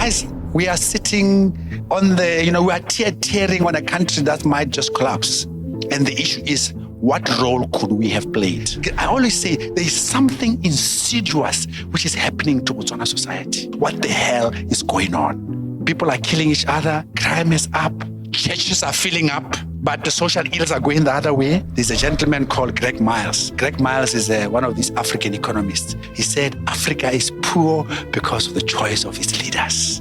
Guys, we are sitting on we are tearing on a country that might just collapse. And the issue is, what role could we have played? I always say there is something insidious which is happening to Botswana society. What the hell is going on? People are killing each other, crime is up, churches are filling up, but the social ills are going the other way. There's a gentleman called Greg Miles. Greg Miles is one of these African economists. He said, Africa is poor because of the choice of its leaders.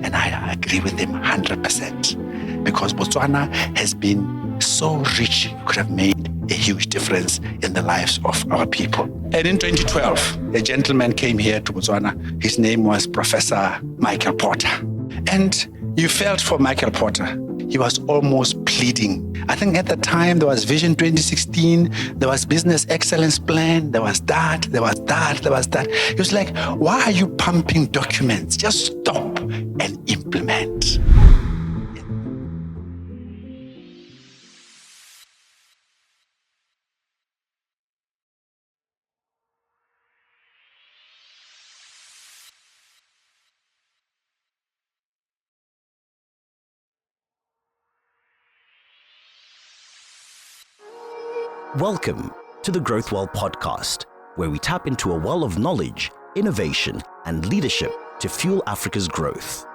And I agree with him 100%. Because Botswana has been so rich, it could have made a huge difference in the lives of our people. And in 2012, a gentleman came here to Botswana. His name was Professor Michael Porter. And you felt for Michael Porter. He was almost pleading. I think at the time there was Vision 2016, there was Business Excellence Plan, there was that. He was like, why are you pumping documents? Just stop and implement. Welcome to the GrowthWell Podcast, where we tap into a well of knowledge, innovation, and leadership to fuel Africa's growth.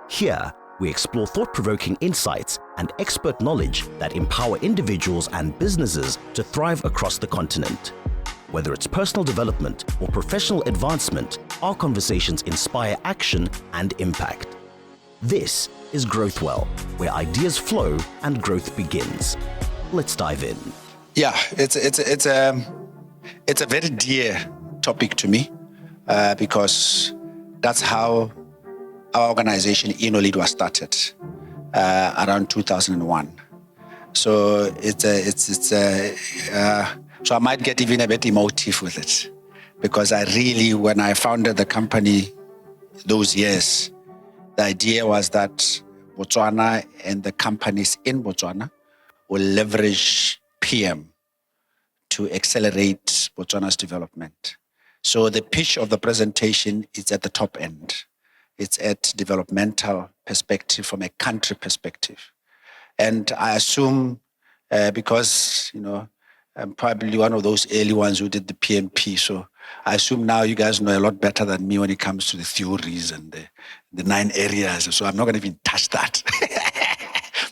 Here, we explore thought-provoking insights and expert knowledge that empower individuals and businesses to thrive across the continent. Whether it's personal development or professional advancement, our conversations inspire action and impact. This is GrowthWell, where ideas flow and growth begins. Let's dive in. Yeah, it's a very dear topic to me because that's how our organization Unread was started around 2001. So so I might get even a bit emotive with it because when I founded the company those years, the idea was that Botswana and the companies in Botswana will leverage PM to accelerate Botswana's development. So the pitch of the presentation is at the top end. It's at developmental perspective from a country perspective. And I assume because, I'm probably one of those early ones who did the PMP. So I assume now you guys know a lot better than me when it comes to the theories and the 9 areas. So I'm not going to even touch that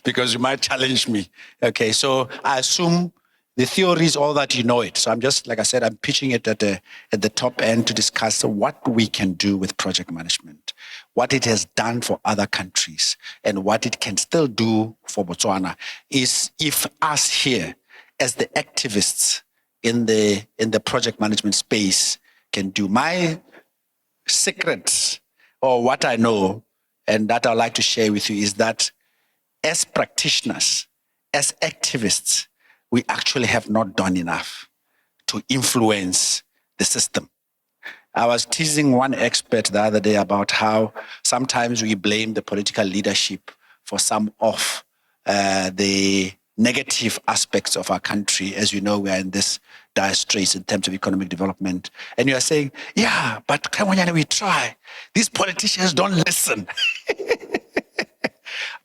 because you might challenge me. Okay, so I assume the theory is all that you know it. So I'm just, like I said, I'm pitching it at the top end to discuss what we can do with project management, what it has done for other countries, and what it can still do for Botswana. Is if us here, as the activists in the project management space, can do. My secret, or what I know, and that I'd like to share with you, is that as practitioners, as activists, we actually have not done enough to influence the system. I was teasing one expert the other day about how sometimes we blame the political leadership for some of the negative aspects of our country. As you know, we are in this dire straits in terms of economic development. And you are saying, yeah, but we try. These politicians don't listen.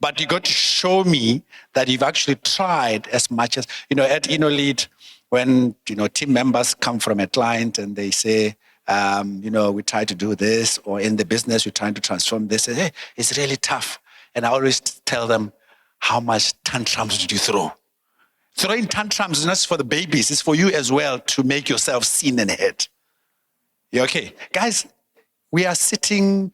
But you got to show me that you've actually tried as much as, at Unread, when, team members come from a client and they say, we try to do this, or in the business, we're trying to transform this. Hey, it's really tough. And I always tell them, how much tantrums did you throw? Throwing tantrums is not for the babies. It's for you as well to make yourself seen and heard. You okay? Guys, we are sitting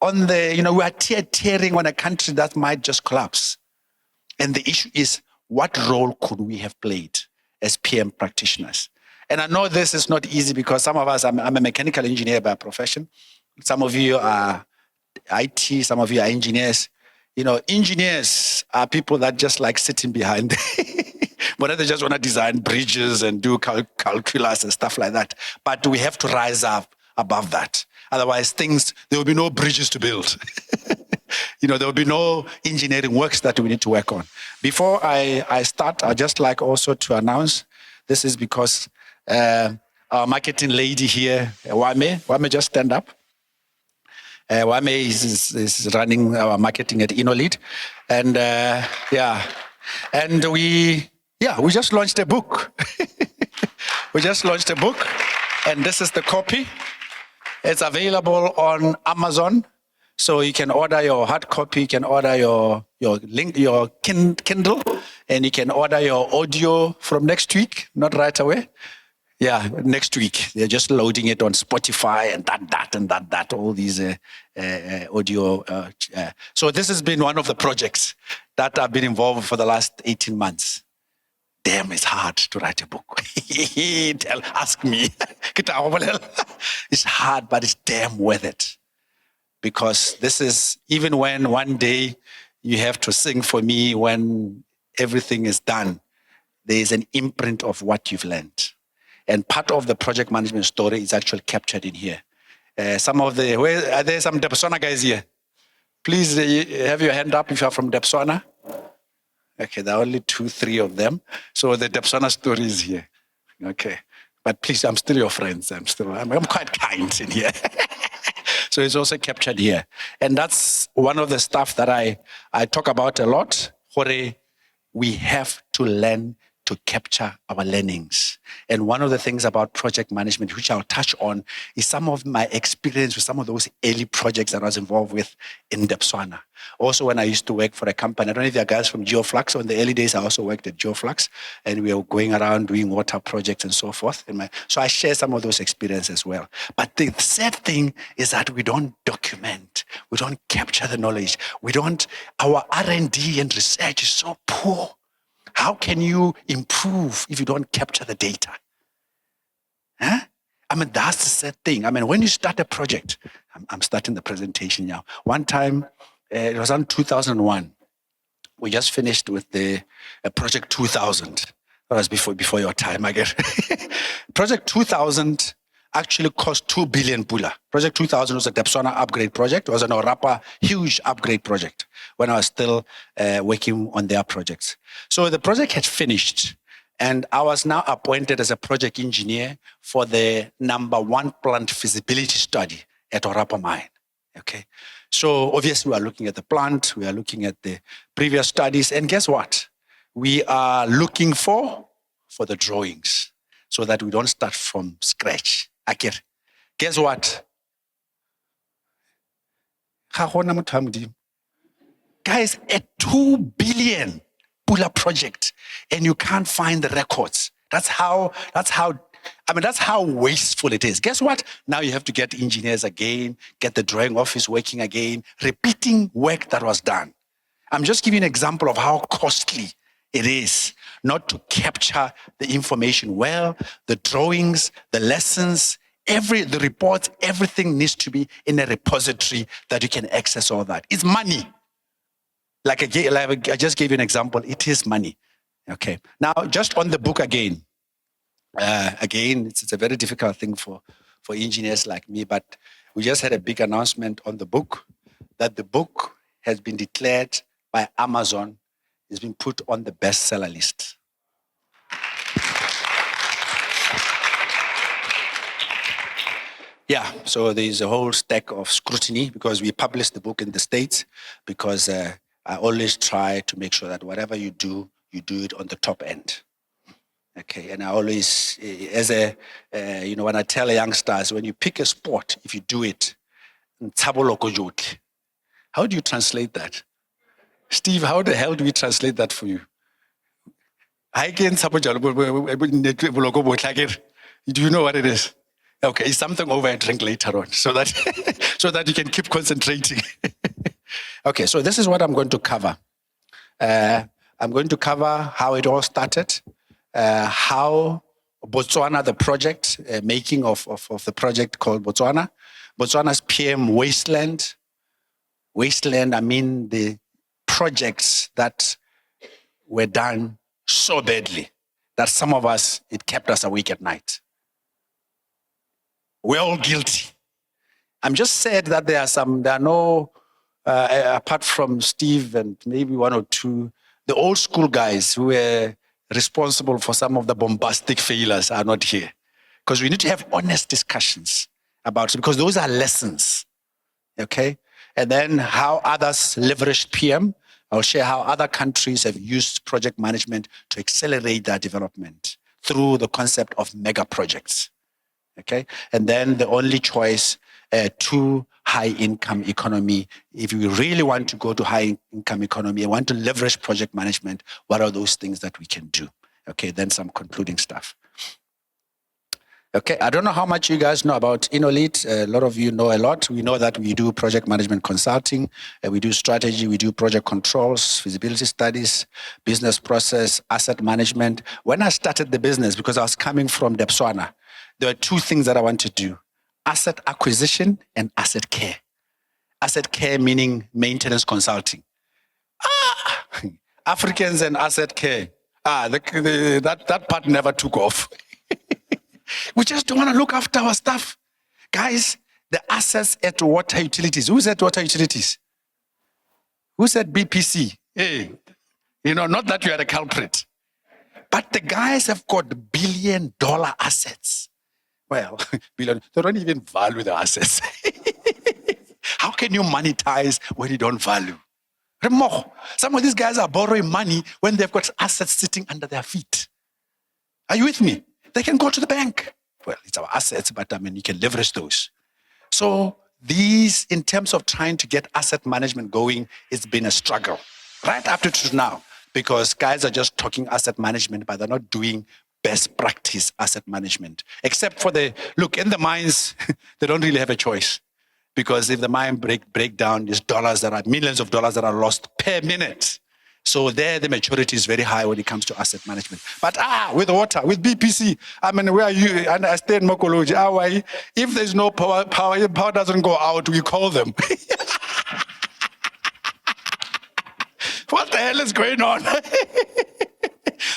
on we are tearing on a country that might just collapse. And the issue is, what role could we have played as PM practitioners? And I know this is not easy because some of us, I'm a mechanical engineer by profession. Some of you are IT, some of you are engineers. Engineers are people that just like sitting behind, but they just want to design bridges and do calculus and stuff like that. But we have to rise up above that. Otherwise, there will be no bridges to build. There will be no engineering works that we need to work on. Before I start, I'd just like also to announce, this is because our marketing lady here, Wame, just stand up. Wame is running our marketing at Innolead. And and we just launched a book. We just launched a book, and this is the copy. It's available on Amazon. So you can order your hard copy, you can order your Kindle, and you can order your audio from next week, not right away. Yeah, next week. They're just loading it on Spotify and that, all these audio. So this has been one of the projects that I've been involved with for the last 18 months. Damn, it's hard to write a book. Ask me. It's hard, but it's damn worth it. Because this is, even when one day you have to sing for me when everything is done, there is an imprint of what you've learned. And part of the project management story is actually captured in here. Are there some Botswana guys here? Please have your hand up if you are from Botswana. Okay, there are only 2-3 of them. So the Botswana story is here. Okay. But please, I'm still your friends. I'm quite kind in here. So it's also captured here. And that's one of the stuff that I talk about a lot. We have to learn to capture our learnings. And one of the things about project management, which I'll touch on, is some of my experience with some of those early projects that I was involved with in Botswana. Also, when I used to work for a company, I don't know if there are guys from Geoflux. So in the early days, I also worked at Geoflux, and we were going around doing water projects and so forth. So I share some of those experiences as well. But the sad thing is that we don't document. We don't capture the knowledge. Our R&D and research is so poor. How can you improve if you don't capture the data? Huh? That's the sad thing. When you start a project, I'm starting the presentation now. One time, it was on 2001. We just finished with the Project 2000. That was before your time, I guess. Project 2000 actually cost 2 billion pula. Project 2000 was a Botswana upgrade project. It was an Orapa huge upgrade project when I was still working on their projects. So the project had finished, and I was now appointed as a project engineer for the #1 plant feasibility study at Orapa mine. Okay. So obviously we are looking at the plant, we are looking at the previous studies, and guess what? We are looking for the drawings so that we don't start from scratch. Guess what? Guys, a 2 billion pula project, and you can't find the records. That's how wasteful it is. Guess what? Now you have to get engineers again, get the drawing office working again, repeating work that was done. I'm just giving an example of how costly it is not to capture the information well, the drawings, the lessons, the reports, everything needs to be in a repository that you can access all that. It's money. Like I just gave you an example, it is money. Okay. Now, just on the book again, it's a very difficult thing for engineers like me, but we just had a big announcement on the book that the book has been declared by Amazon, has been put on the bestseller list. Yeah, so there's a whole stack of scrutiny because we published the book in the States because I always try to make sure that whatever you do it on the top end. Okay, and I always, when I tell youngsters, when you pick a sport, if you do it, how do you translate that? Steve, how the hell do we translate that for you? Do you know what it is? Okay, it's something over a drink later on, so that you can keep concentrating. Okay, so this is what I'm going to cover. I'm going to cover how it all started, how Botswana, the project, making of the project called Botswana. Botswana's PM Wasteland. Wasteland, the projects that were done so badly that some of us, it kept us awake at night. We're all guilty. I'm just sad that there are no, apart from Steve and maybe one or two, the old school guys who were responsible for some of the bombastic failures are not here. Because we need to have honest discussions about it, because those are lessons. Okay? And then how others leverage PM. I'll share how other countries have used project management to accelerate their development through the concept of mega projects. Okay? And then the only choice to high-income economy. If you really want to go to high-income economy and want to leverage project management, what are those things that we can do? Okay, then some concluding stuff. Okay, I don't know how much you guys know about InnoLead. A lot of you know a lot. We know that we do project management consulting, we do strategy, we do project controls, feasibility studies, business process, asset management. When I started the business, because I was coming from Botswana, there were two things that I wanted to do: asset acquisition and asset care. Asset care meaning maintenance consulting. Africans and asset care. That part never took off. We just don't want to look after our stuff. Guys, the assets at water utilities. Who's at water utilities? Who's at BPC? Hey, not that you are a culprit. But the guys have got $1 billion assets. Well, billion, they don't even value the assets. How can you monetize when you don't value? Some of these guys are borrowing money when they've got assets sitting under their feet. Are you with me? They can go to the bank. Well, it's our assets, but you can leverage those. So these, in terms of trying to get asset management going, it's been a struggle right up to now, because guys are just talking asset management, but they're not doing best practice asset management. Except for in the mines, they don't really have a choice. Because if the mine break down, there's millions of dollars that are lost per minute. So there, the maturity is very high when it comes to asset management. But with water, with BPC, where are you? And I stay in Mokoloji. If there's no power doesn't go out, we call them. What the hell is going on?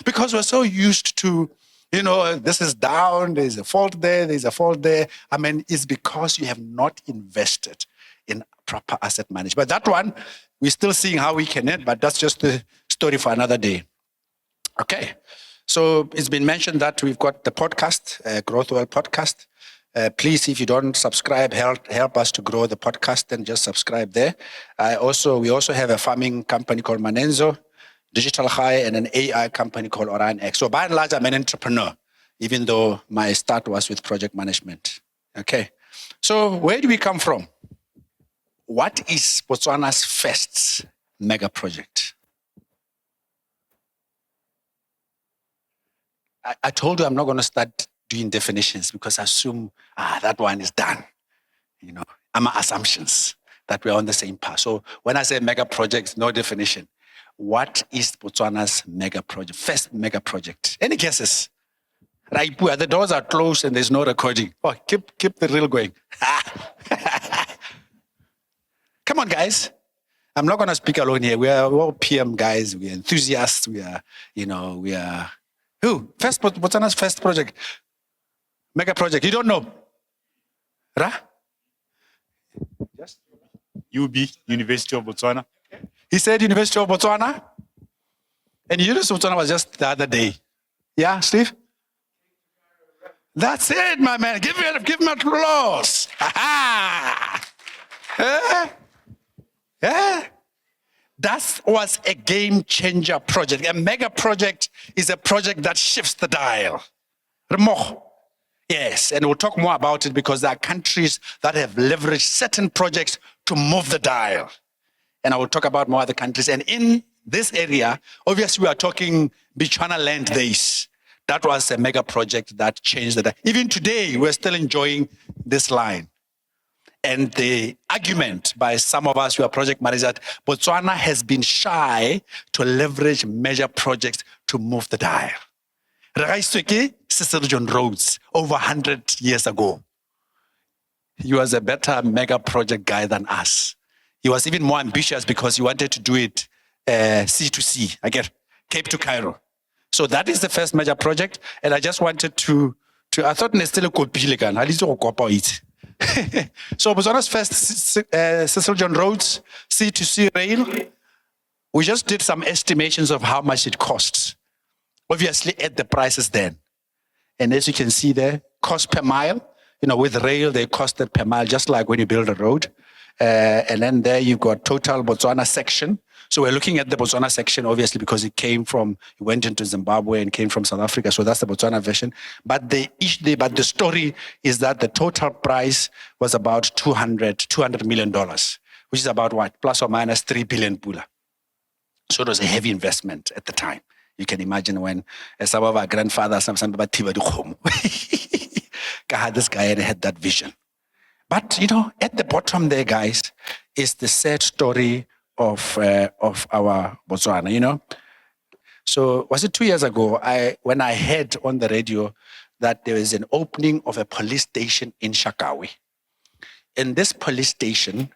Because we're so used to, this is down, there's a fault there, there's a fault there. It's because you have not invested in proper asset management. But that one, we're still seeing how we can end, but that's just the story for another day. Okay. So it's been mentioned that we've got the podcast, GrowthWell Podcast. Please, if you don't subscribe, help us to grow the podcast, and just subscribe there. We also have a farming company called Manenzo, Digital High, and an AI company called Orion X. So by and large, I'm an entrepreneur, even though my start was with project management. Okay. So where do we come from? What is Botswana's first mega project? I told you I'm not going to start doing definitions because I assume that one is done. I'm assumptions that we're on the same path. So when I say mega project, no definition. What is Botswana's mega project? First mega project. Any guesses? Right, the doors are closed and there's no recording. Oh, keep the reel going. Come on, guys. I'm not going to speak alone here. We are all PM guys. We are enthusiasts. We are. Who? Botswana's first project. Mega project. You don't know? Ra? Yes. UB, University of Botswana. He said University of Botswana. And University of Botswana was just the other day. Yeah, Steve? That's it, my man. Give me applause. Yeah. That was a game changer project. A mega project is a project that shifts the dial. Yes, and we'll talk more about it because there are countries that have leveraged certain projects to move the dial. And I will talk about more other countries. And in this area, obviously we are talking Botswana land days. That was a mega project that changed the dial. Even today, we're still enjoying this line. And the argument by some of us who are project managers that Botswana has been shy to leverage major projects to move the dial. Cecil John Rhodes, over 100 years ago. He was a better mega project guy than us. He was even more ambitious because he wanted to do it sea to sea, Cape to Cairo. So that is the first major project. And I just wanted to I thought still copy it. So Botswana's first Cecil John Rhodes sea to sea rail. We just did some estimations of how much it costs. Obviously at the prices then. And as you can see there, cost per mile, with rail, they costed per mile, just like when you build a road. And then there you've got total Botswana section. So we're looking at the Botswana section, obviously, because it went into Zimbabwe and came from South Africa. So that's the Botswana version. But the story is that the total price was about $200 million, which is about what? Plus or minus 3 billion pula. So it was a heavy investment at the time. You can imagine when some of our grandfathers, this guy had that vision. But, at the bottom there, guys, is the sad story of our Botswana, So was it 2 years ago, when I heard on the radio that there is an opening of a police station in Shakawe. And this police station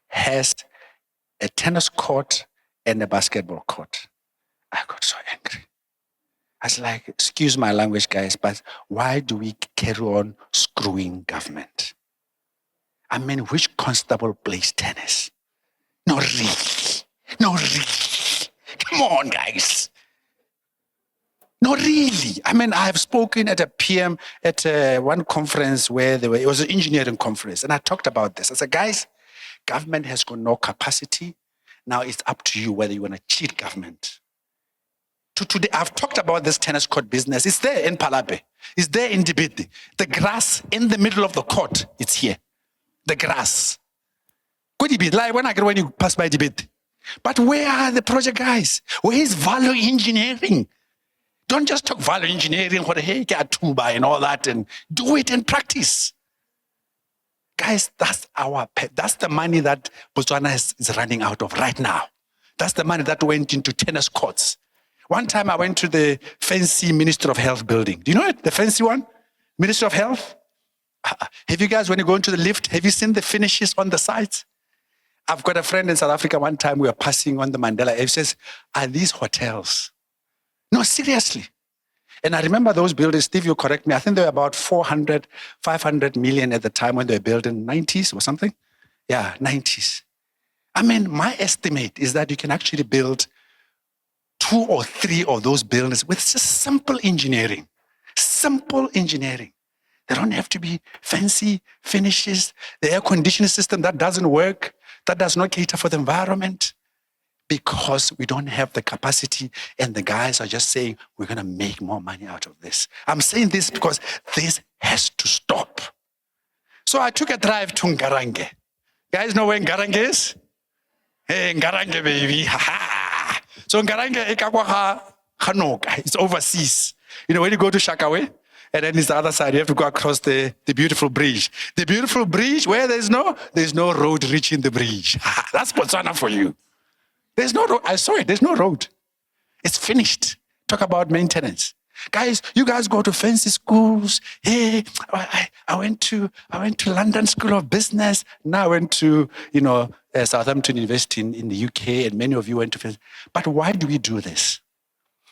has a tennis court and a basketball court. I got so angry. I was like, excuse my language, guys, but why do we carry on screwing government? I mean, which constable plays tennis? No, really. Come on, guys. No, really. I mean, I have spoken at a PM at one conference where it was an engineering conference, and I talked about this. I said, guys, government has got no capacity. Now it's up to you whether you want to cheat government. Today, I've talked about this tennis court business. It's there in Palape. It's there in Dibiti. The grass in the middle of the court, it's here. The grass. Could it be like when you pass by Dibiti? But where are the project guys? Where is value engineering? Don't just talk value engineering for the hey, tuba and all that, and do it in practice. Guys, that's the money that Botswana is running out of right now. That's the money that went into tennis courts. One time I went to the fancy Minister of Health building. Do you know it? The fancy one? Minister of Health? Have you guys, when you go into the lift, have you seen the finishes on the sides? I've got a friend in South Africa. One time we were passing on the Mandela. He says, are these hotels? No, seriously. And I remember those buildings, Steve, you correct me. I think they were about 400, 500 million at the time when they were built in the 90s or something. Yeah, 90s. I mean, my estimate is that you can actually build 2 or 3 of those buildings with just simple engineering. Simple engineering. They don't have to be fancy finishes. The air conditioning system that doesn't work, that does not cater for the environment, because we don't have the capacity and the guys are just saying, we're going to make more money out of this. I'm saying this because this has to stop. So I took a drive to Ngarange. Guys know where Ngarange is? Hey, Ngarange, baby. Ha-ha. So Ngarange, it's overseas. When you go to Shakawe, and then it's the other side, you have to go across the beautiful bridge. The beautiful bridge where there's no road reaching the bridge. That's Botswana for you. There's no road. I saw it. There's no road. It's finished. Talk about maintenance. Guys, you guys go to fancy schools. Hey, I went to London School of Business. Now I went to, Southampton University in the UK, and many of you went to fancy. But why do we do this?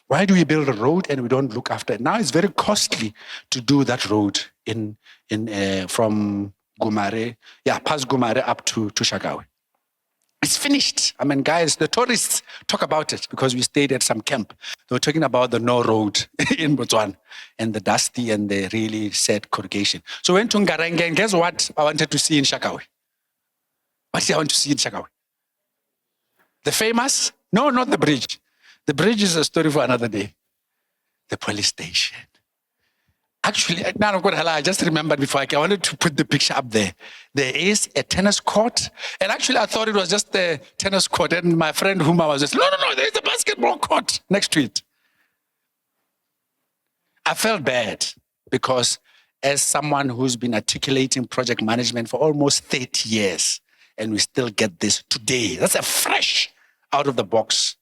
Why do we build a road and we don't look after it? Now it's very costly to do that road from Gumare, past Gumare up to Shakawe. It's finished. I mean, guys, the tourists talk about it because we stayed at some camp. They were talking about the no road in Botswana and the dusty and the really sad corrugation. So we went to Ngarange, and guess what I wanted to see in Shakawe? What did I want to see in Shakawe? The famous? No, not the bridge. The bridge is a story for another day. The police station. Actually, now I just remembered before I wanted to put the picture up there. There is a tennis court. And actually, I thought it was just the tennis court. And my friend whom I was just, no, there's a basketball court next to it. I felt bad because as someone who's been articulating project management for almost 30 years, and we still get this today. That's a fresh out of the box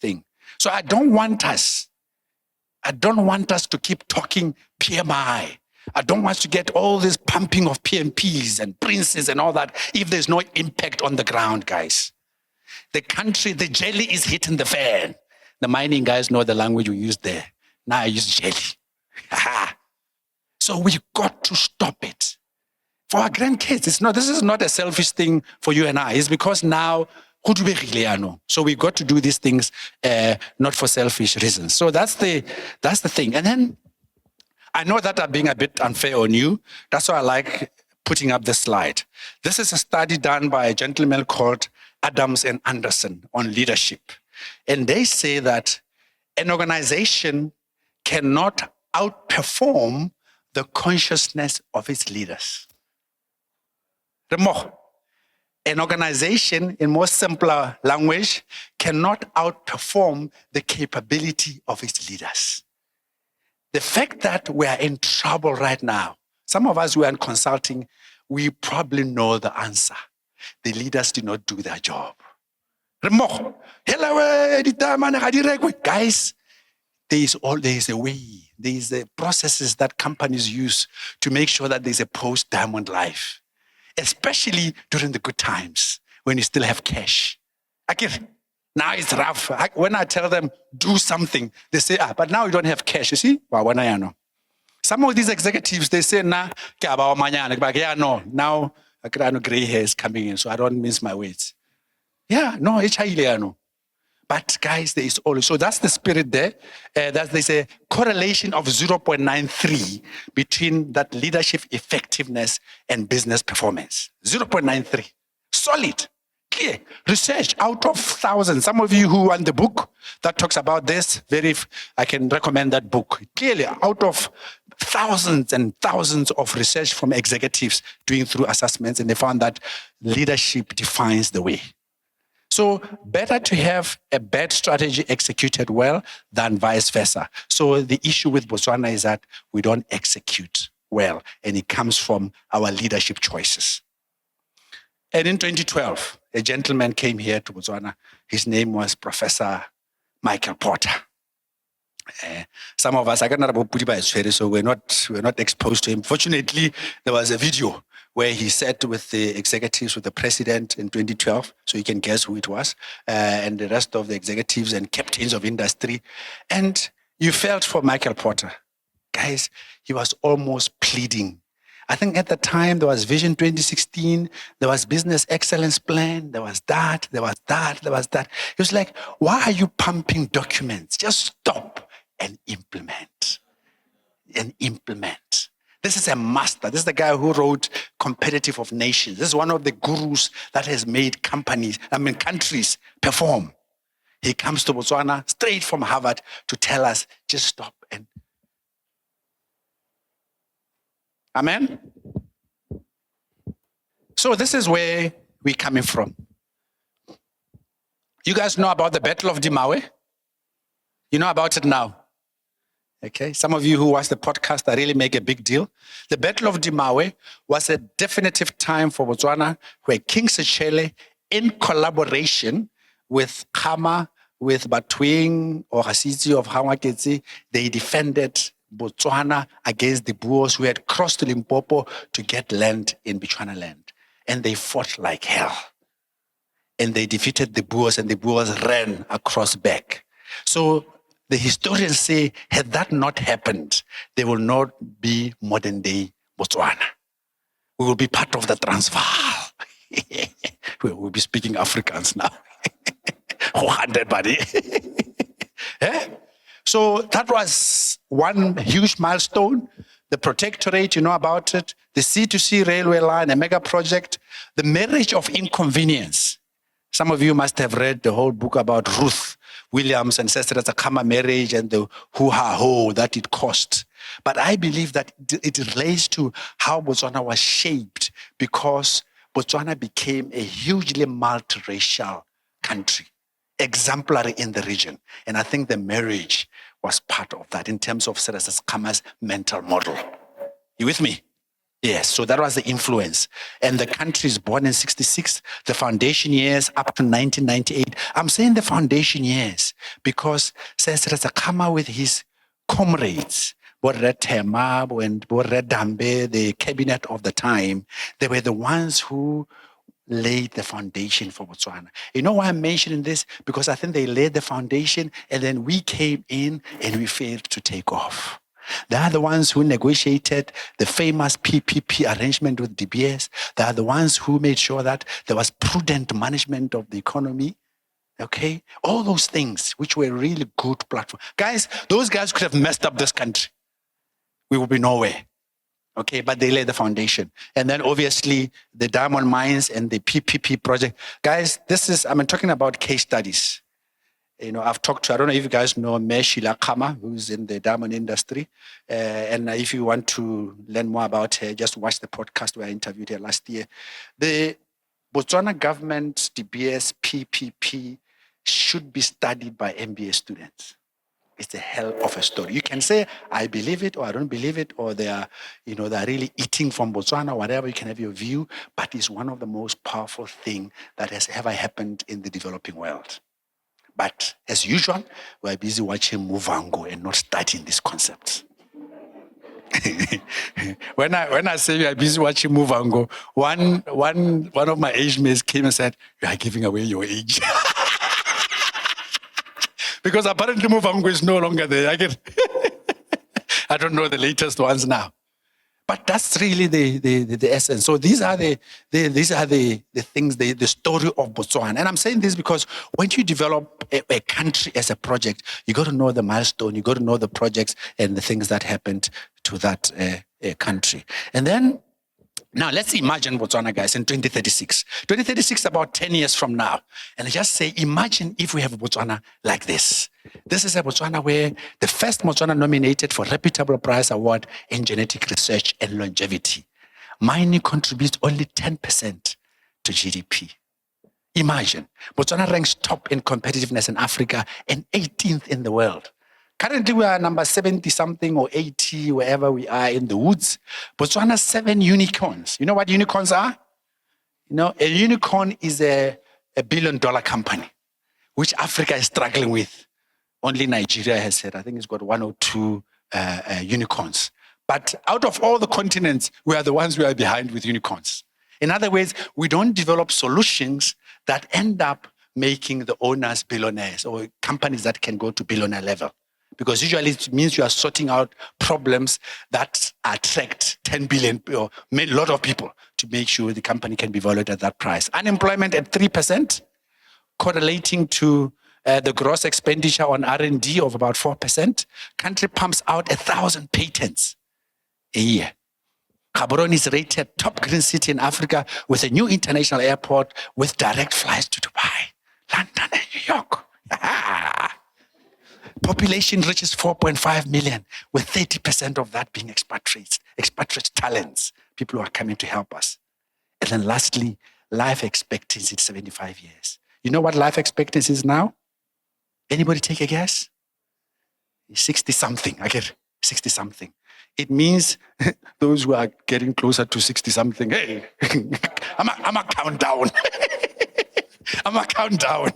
thing. So I don't want us to keep talking PMI. I don't want to get all this pumping of PMPs and princes and all that if there's no impact on the ground, guys. The country, the jelly is hitting the fan. The mining guys know the language we use there. Now I use jelly. So we got to stop it. For our grandkids, this is not a selfish thing for you and I. It's because now, so we've got to do these things not for selfish reasons. So that's the thing. And then I know that I'm being a bit unfair on you. That's why I like putting up this slide. This is a study done by a gentleman called Adams and Anderson on leadership. And they say that an organization cannot outperform the consciousness of its leaders. An organization, in more simpler language, cannot outperform the capability of its leaders. The fact that we are in trouble right now, some of us who are in consulting, we probably know the answer. The leaders did not do their job. Guys, there is a way, there is a processes that companies use to make sure that there's a post-diamond life, especially during the good times when you still have cash. Now it's rough. When I tell them, do something, they say, but now you don't have cash. You see? Some of these executives, they say, now gray hair is coming in, so I don't miss my words. But guys, there is always, so that's the spirit there. There's a correlation of 0.93 between that leadership effectiveness and business performance. 0.93. Solid. Clear. Research out of thousands. Some of you who want the book that talks about this, I can recommend that book. Clearly, out of thousands and thousands of research from executives doing through assessments, and they found that leadership defines the way. So better to have a bad strategy executed well than vice versa. So the issue with Botswana is that we don't execute well, and it comes from our leadership choices. And in 2012, a gentleman came here to Botswana. His name was Professor Michael Porter. Some of us, so we're not exposed to him. Fortunately, there was a video where he sat with the executives, with the president in 2012, so you can guess who it was, and the rest of the executives and captains of industry. And you felt for Michael Porter. Guys, he was almost pleading. I think at the time there was Vision 2016, there was Business Excellence Plan, there was that. He was like, why are you pumping documents? Just stop and implement. This is a master. This is the guy who wrote Competitive of Nations. This is one of the gurus that has made countries perform. He comes to Botswana straight from Harvard to tell us, just stop and... Amen? So this is where we're coming from. You guys know about the Battle of Gaborone? You know about it now. Okay, some of you who watch the podcast, I really make a big deal. The Battle of Gaborone was a definitive time for Botswana where King Sechele, in collaboration with Khama, with Batwing or Hasitsi of Hawaketsi, they defended Botswana against the Boers who had crossed Limpopo to get land in Botswana land. And they fought like hell. And they defeated the Boers, and the Boers ran across back. So the historians say, had that not happened, there will not be modern day Botswana. We will be part of the Transvaal. We will be speaking Afrikaans now. 100 buddy. So that was one huge milestone. The protectorate, you know about it. The C2C railway line, a mega project. The marriage of inconvenience. Some of you must have read the whole book about Ruth Williams and Sister Zakama marriage and the hoo-ha-ho that it cost. But I believe that it relates to how Botswana was shaped because Botswana became a hugely multiracial country, exemplary in the region. And I think the marriage was part of that in terms of Sister Zakama's mental model. You with me? Yes, so that was the influence. And the country is born in 1966, the foundation years up to 1998. I'm saying the foundation years because Sister Zakama with his comrades, Borre Tema and Borre Dambe, the cabinet of the time, they were the ones who laid the foundation for Botswana. You know why I'm mentioning this? Because I think they laid the foundation and then we came in and we failed to take off. They are the ones who negotiated the famous PPP arrangement with DBS. They are the ones who made sure that there was prudent management of the economy. Okay? All those things which were really good platform. Guys, those guys could have messed up this country. We would be nowhere. Okay, but they laid the foundation. And then obviously the diamond mines and the PPP project. Guys, I'm talking about case studies. I've talked to, I don't know if you guys know Sheila Kama, who's in the diamond industry. And if you want to learn more about her, just watch the podcast where I interviewed her last year. The Botswana government, DBS, PPP should be studied by MBA students. It's a hell of a story. You can say, I believe it or I don't believe it, or they're really eating from Botswana, whatever, you can have your view, but it's one of the most powerful things that has ever happened in the developing world. But as usual, we're busy watching Muvango and not studying these concepts. When I say we are busy watching Muvango, one of my age mates came and said, you are giving away your age. Because apparently Muvango is no longer there. I don't know the latest ones now. But that's really the essence. So these are the things, the story of Botswana. And I'm saying this because when you develop a country as a project, you got to know the milestone, you got to know the projects and the things that happened to that country. And then, now let's imagine Botswana, guys, in 2036. 2036, about 10 years from now. And just say, imagine if we have a Botswana like this. This is a Botswana where the first Botswana nominated for Reputable Prize Award in Genetic Research and Longevity. Mining contributes only 10% to GDP. Imagine, Botswana ranks top in competitiveness in Africa and 18th in the world. Currently, we are number 70-something or 80, wherever we are in the woods. Botswana 7 unicorns. You know what unicorns are? A unicorn is a billion-dollar company, which Africa is struggling with. Only Nigeria has said, I think it's got 1 or 2 unicorns. But out of all the continents, we are the ones who are behind with unicorns. In other words, we don't develop solutions that end up making the owners billionaires or companies that can go to billionaire level. Because usually it means you are sorting out problems that attract 10 billion or a lot of people to make sure the company can be valued at that price. Unemployment at 3%, correlating to the gross expenditure on R&D of about 4%. Country pumps out 1,000 patents a year. Gaborone is rated top green city in Africa with a new international airport with direct flights to Dubai, London, and New York. Population reaches 4.5 million, with 30% of that being expatriate talents, people who are coming to help us. And then lastly, life expectancy is 75 years. You know what life expectancy is now? Anybody take a guess? 60-something. I get 60-something. It means those who are getting closer to 60-something, hey, I'm a countdown. I'm a countdown.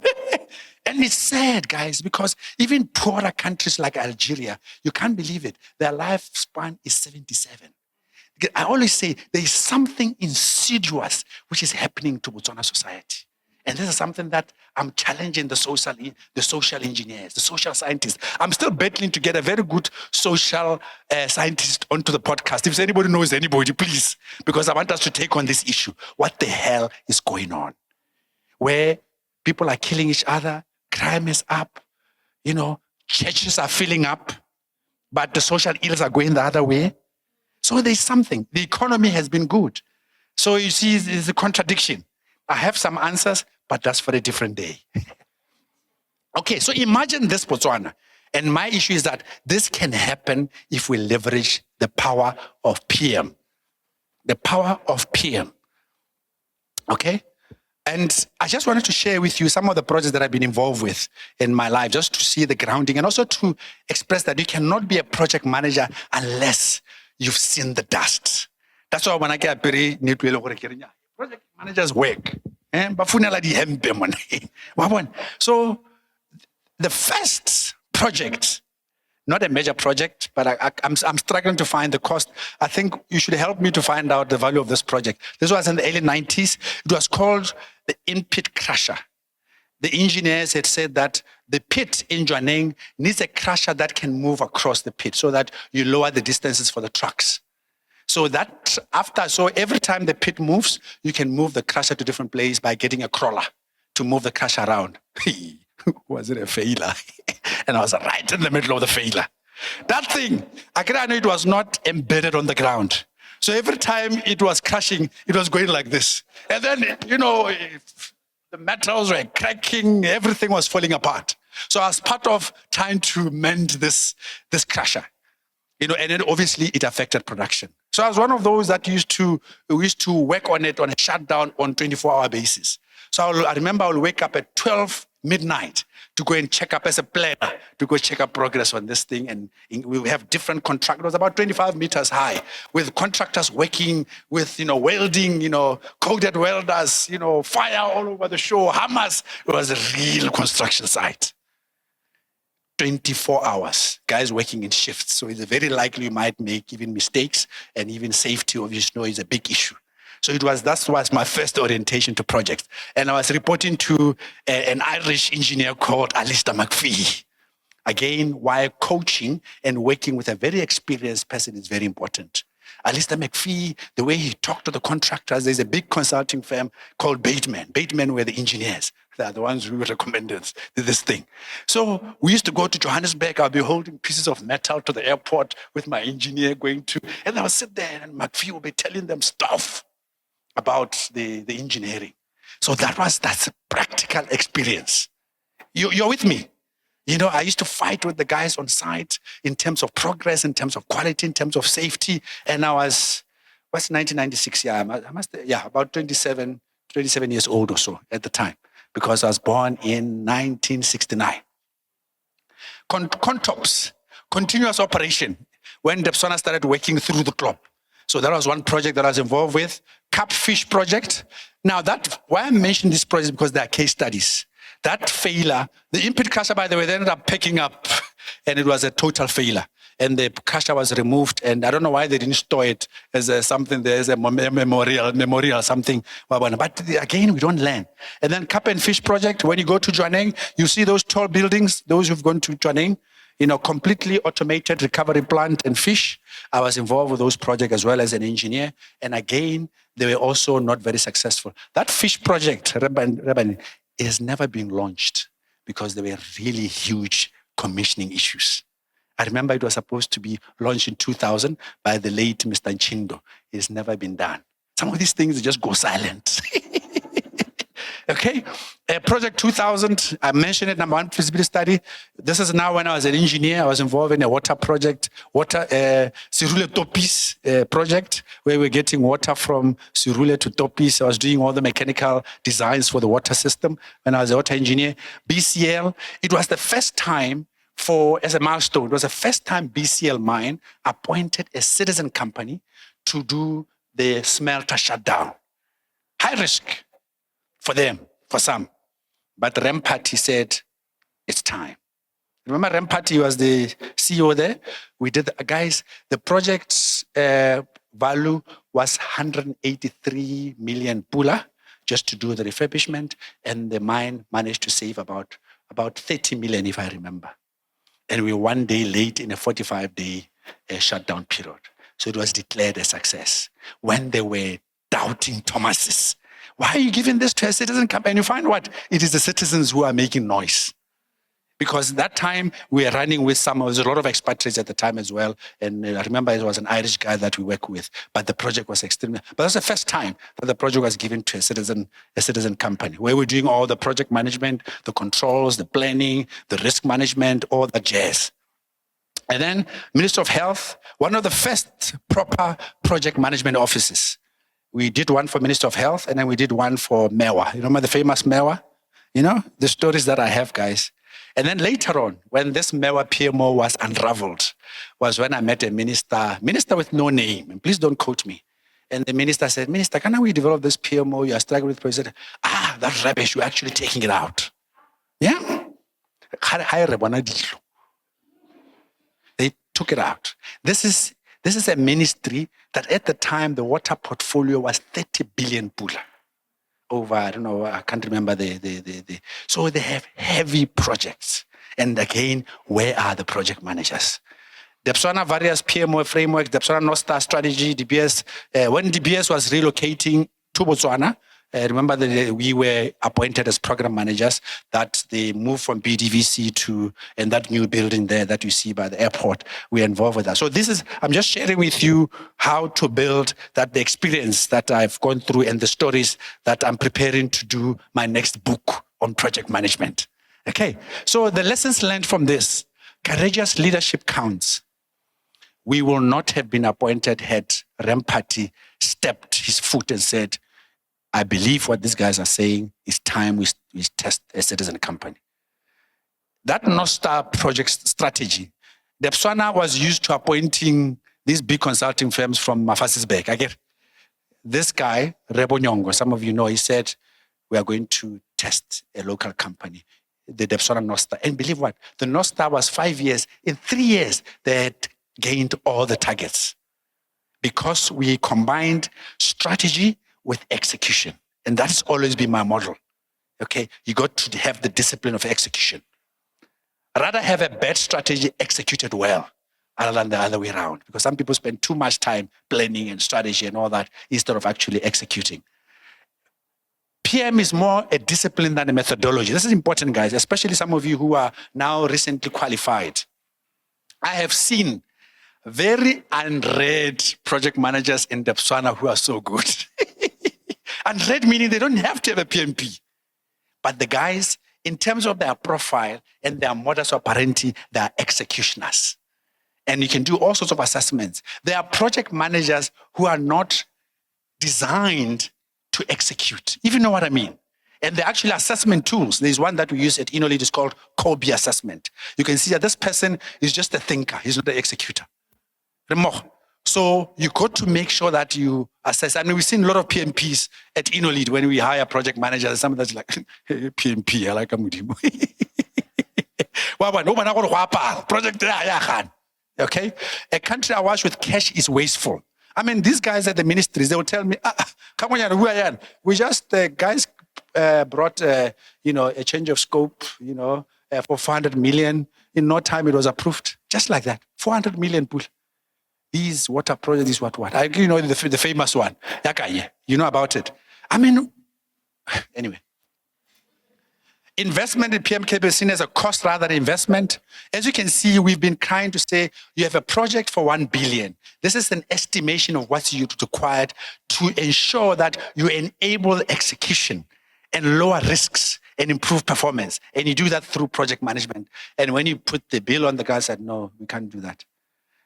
And it's sad, guys, because even poorer countries like Algeria, you can't believe it, their lifespan is 77. I always say there is something insidious which is happening to Botswana society. And this is something that I'm challenging the social engineers, the social scientists. I'm still battling to get a very good social scientist onto the podcast. If anybody knows anybody, please, because I want us to take on this issue. What the hell is going on? Where people are killing each other, crime is up, churches are filling up, but the social ills are going the other way. So there's something. The economy has been good. So you see, it's a contradiction. I have some answers, but that's for a different day. Okay, so imagine this Botswana. And my issue is that this can happen if we leverage the power of PM. The power of PM. Okay? And I just wanted to share with you some of the projects that I've been involved with in my life, just to see the grounding and also to express that you cannot be a project manager unless you've seen the dust. That's why when I get project managers work. So the first project, not a major project, but I'm struggling to find the cost. I think you should help me to find out the value of this project. This was in the early 90s. It was called the Inpit crusher. The engineers had said that the pit in Jwaneng needs a crusher that can move across the pit so that you lower the distances for the trucks. So every time the pit moves, you can move the crusher to different places by getting a crawler to move the crusher around. Was it a failure? And I was right in the middle of the failure. That thing, I know it was not embedded on the ground. So every time it was crashing, it was going like this. And then, the metals were cracking, everything was falling apart. So as part of trying to mend this crusher, and then obviously it affected production. So I was one of those that we used to work on it on a shutdown on 24-hour basis. So I remember I would wake up at 12 midnight to go and check up as a planner, to go check up progress on this thing. And we have different contractors, about 25 meters high, with contractors working with, welding, coded welders, fire all over the show, hammers. It was a real construction site. 24 hours, guys working in shifts. So it's very likely you might make even mistakes, and even safety, obviously, is a big issue. So that was my first orientation to projects. And I was reporting to an Irish engineer called Alistair McPhee. Again, while coaching and working with a very experienced person is very important. Alistair McPhee, the way he talked to the contractors, there's a big consulting firm called Bateman. Bateman were the engineers. They are the ones who recommended this thing. So we used to go to Johannesburg. I'll be holding pieces of metal to the airport with my engineer and I would sit there and McPhee would be telling them stuff about the engineering. So that's a practical experience. You're with me? I used to fight with the guys on site in terms of progress, in terms of quality, in terms of safety. And I was, 1996? About 27 years old or so at the time, because I was born in 1969. Contops, continuous operation, when Botswana started working through the globe. So that was one project that I was involved with, Catfish project. Now why I mention this project, because there are case studies. That failure, the Inpit crusher, by the way, they ended up picking up, and it was a total failure. And the crusher was removed, and I don't know why they didn't store it as something. There's a memorial, something. But again, we don't learn. And then Cup and Fish project. When you go to Jwaneng, you see those tall buildings. Those who've gone to Jwaneng, completely automated recovery plant and fish. I was involved with those projects as well as an engineer. And again, they were also not very successful. That fish project, Rabani, has never been launched because there were really huge commissioning issues. I remember it was supposed to be launched in 2000 by the late Mr. Nchindo. It has never been done. Some of these things just go silent. Okay, Project 2000, I mentioned it, number one feasibility study. This is now when I was an engineer. I was involved in a water project, Sirule Topis project, where we're getting water from Sirule to Topis. I was doing all the mechanical designs for the water system when I was a water engineer. BCL, it was the first time as a milestone, it was the first time BCL Mine appointed a citizen company to do the smelter shutdown. High risk for them, for some. But Rempati said, it's time. Remember Rempati was the CEO there? We did, guys, the project's value was 183 million pula just to do the refurbishment, and the mine managed to save about 30 million, if I remember. And we were one day late in a 45-day shutdown period. So it was declared a success. When they were doubting Thomases, why are you giving this to a citizen company? And you find what? It is the citizens who are making noise. Because that time we were running with there was a lot of expatriates at the time as well. And I remember it was an Irish guy that we worked with, but the project was extremely, but that's the first time that the project was given to a citizen company, where we're doing all the project management, the controls, the planning, the risk management, all the jazz. And then Minister of Health, one of the first proper project management offices. We did one for Minister of Health, and then we did one for MEWA. You remember the famous MEWA? The stories that I have, guys. And then later on, when this MEWA PMO was unraveled, was when I met a minister with no name, and please don't quote me. And the minister said, Minister, can we develop this PMO? You are struggling with it. That's rubbish. You're actually taking it out. Yeah? They took it out. This is a ministry that at the time, the water portfolio was 30 billion pula. Over, I don't know, I can't remember so they have heavy projects. And again, where are the project managers? Botswana various PMO frameworks, Botswana North Star strategy, DBS. When DBS was relocating to Botswana, Remember that we were appointed as program managers, that they moved from BDVC to, and that new building there that you see by the airport, we're involved with that. So I'm just sharing with you how to build that, the experience that I've gone through and the stories that I'm preparing to do my next book on project management. Okay, so the lessons learned from this: courageous leadership counts. We will not have been appointed had Rempati stepped his foot and said, I believe what these guys are saying is time we test a citizen company. That North Star project strategy, the Botswana was used to appointing these big consulting firms from Mafasisberg. I get this guy, Rebo Nyongo, some of you know, he said, we are going to test a local company, the Botswana North Star. And believe what? The North Star was 5 years. In 3 years, they had gained all the targets because we combined strategy with execution. And that's always been my model. Okay, you got to have the discipline of execution. Rather have a bad strategy executed well, other than the other way around. Because some people spend too much time planning and strategy and all that instead of actually executing. PM is more a discipline than a methodology. This is important, guys, especially some of you who are now recently qualified. I have seen very unread project managers in Botswana who are so good. Unread meaning they don't have to have a PMP. But the guys, in terms of their profile and their modus operandi, they are executioners. And you can do all sorts of assessments. There are project managers who are not designed to execute, if you know what I mean. And the actual assessment tools, there's one that we use at InnoLead, is called Kobe assessment. You can see that this person is just a thinker, he's not an executor. So you got to make sure that you assess. I mean, we've seen a lot of PMPs at InnoLead when we hire project managers. Some of that's like, hey, PMP, I like a Mudimu. Project. Okay? A country awash with cash is wasteful. I mean, these guys at the ministries, they will tell me, come on, who I am. We just, guys brought, a change of scope, for 400 million. In no time, it was approved. Just like that. 400 million pool. These water projects, this what. The famous one. You know about it. I mean, anyway. Investment in PMK is seen as a cost rather than investment. As you can see, we've been trying to say you have a project for 1 billion. This is an estimation of what's required to ensure that you enable execution and lower risks and improve performance. And you do that through project management. And when you put the bill on, the guy said, no, we can't do that.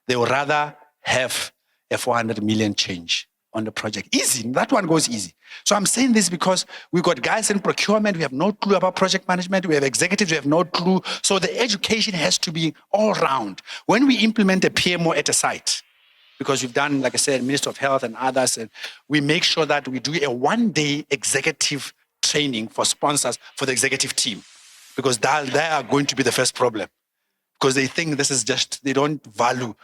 They would rather have a 400 million change on the project. Easy. That one goes easy. So I'm saying this because we've got guys in procurement, we have no clue about project management, we have executives, we have no clue. So the education has to be all round. When we implement a PMO at a site, because we've done, like I said, Minister of Health and others, and we make sure that we do a one-day executive training for sponsors for the executive team, because they are going to be the first problem. Because they think this is just, they don't value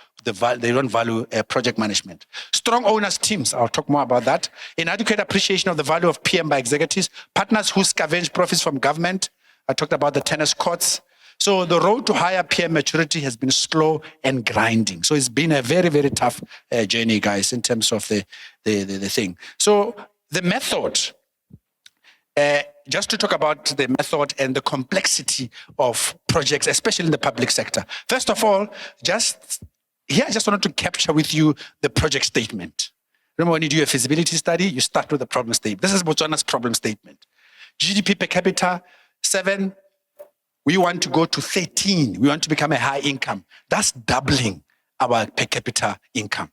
project management. Strong owners teams, I'll talk more about that. Inadequate appreciation of the value of PM by executives. Partners who scavenge profits from government. I talked about the tennis courts. So the road to higher PM maturity has been slow and grinding. So it's been a very, very tough journey, guys, in terms of the thing. So the method, just to talk about the method and the complexity of projects, especially in the public sector. First of all, I just wanted to capture with you the project statement. Remember, when you do a feasibility study, you start with the problem statement. This is Botswana's problem statement. GDP per capita, 7. We want to go to 13. We want to become a high income. That's doubling our per capita income.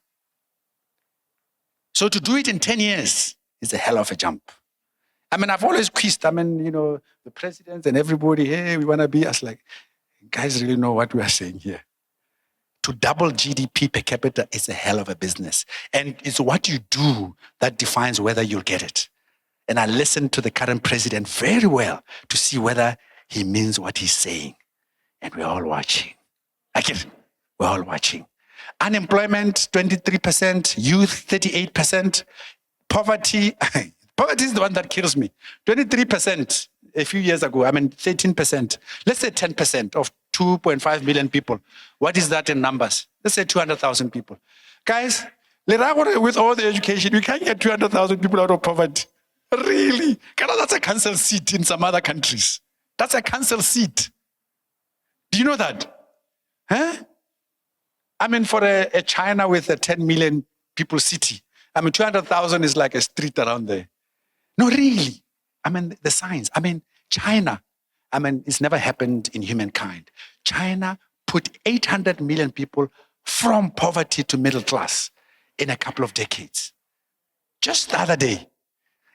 So to do it in 10 years is a hell of a jump. I mean, I've always quizzed, the presidents and everybody, hey, we want to be, us like, guys really know what we are saying here. To double GDP per capita is a hell of a business. And it's what you do that defines whether you'll get it. And I listened to the current president very well to see whether he means what he's saying. And we're all watching. We're all watching. Unemployment, 23%, youth, 38%, poverty, poverty is the one that kills me. 23% a few years ago, 13%. Let's say 10% of 2.5 million people. What is that in numbers? Let's say 200,000 people. Guys, with all the education, we can't get 200,000 people out of poverty. Really? That's a council seat in some other countries. That's a council seat. Do you know that? Huh? I mean, for a China with a 10 million people city, 200,000 is like a street around there. No, really. The science. China. It's never happened in humankind. China put 800 million people from poverty to middle class in a couple of decades. Just the other day.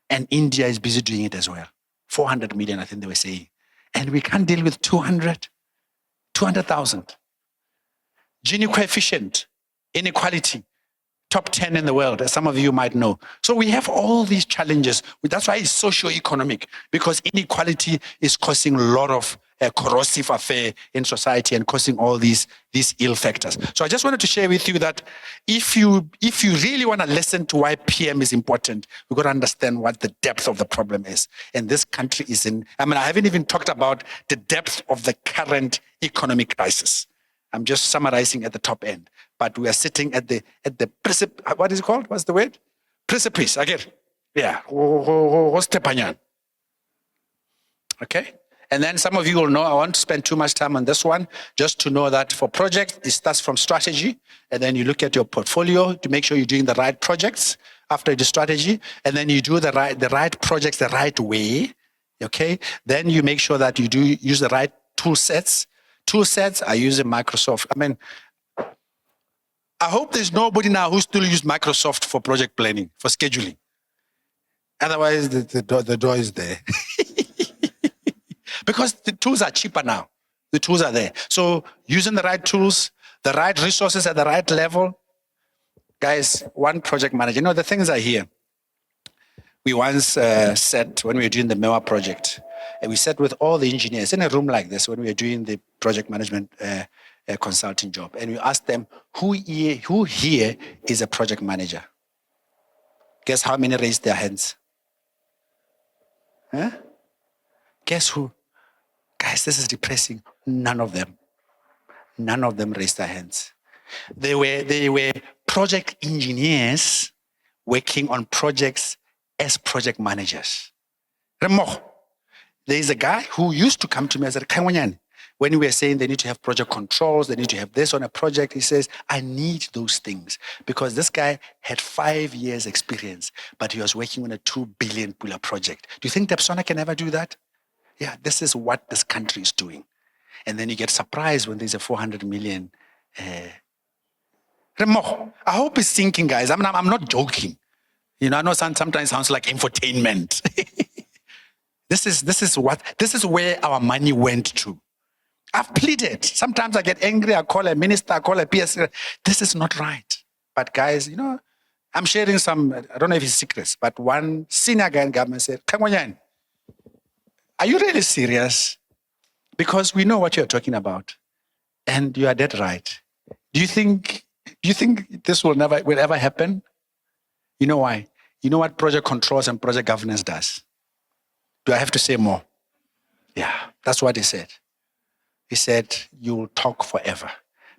And India is busy doing it as well. 400 million, I think they were saying. And we can't deal with 200,000. Gini coefficient, inequality, top 10 in the world, as some of you might know. So we have all these challenges. That's why it's socio-economic, because inequality is causing a lot of corrosive affair in society and causing all these ill factors. So I just wanted to share with you that if you really want to listen to why PM is important, we've got to understand what the depth of the problem is. And this country is in, I haven't even talked about the depth of the current economic crisis. I'm just summarizing at the top end. But we are sitting at the precipice. What is it called? What's the word? Precipice. Again. Yeah. Okay. And then some of you will know, I won't spend too much time on this one, just to know that for projects, it starts from strategy. And then you look at your portfolio to make sure you're doing the right projects after the strategy. And then you do the right projects the right way. Okay. Then you make sure that you do use the right tool sets. Tool sets, I use Microsoft. I hope there's nobody now who still uses Microsoft for project planning, for scheduling. Otherwise, the door is there. Because the tools are cheaper now. The tools are there. So using the right tools, the right resources at the right level. Guys, one project manager, the things are here. We once said when we were doing the MEWA project, and we sat with all the engineers in a room like this when we were doing the project management consulting job. And we asked them, who here is a project manager? Guess how many raised their hands? Huh? Guess who? Guys, this is depressing. None of them raised their hands. They were project engineers working on projects as project managers. There is a guy who used to come to me and said, when we were saying they need to have project controls, they need to have this on a project, he says, I need those things. Because this guy had 5 years experience, but he was working on a 2 billion pula project. Do you think Botswana can ever do that? Yeah, this is what this country is doing. And then you get surprised when there's a 400 million. I hope it's thinking, guys. I'm not joking. I know sometimes sounds like infotainment. This is where our money went to. I've pleaded. Sometimes I get angry. I call a minister, I call a PS. This is not right. But guys, I'm sharing some, I don't know if it's secrets, but one senior guy in government said, Kangwanyan, are you really serious? Because we know what you're talking about. And you are dead right. Do you think this will ever happen? You know why? You know what project controls and project governance does? Do I have to say more? Yeah, that's what he said. He said, you will talk forever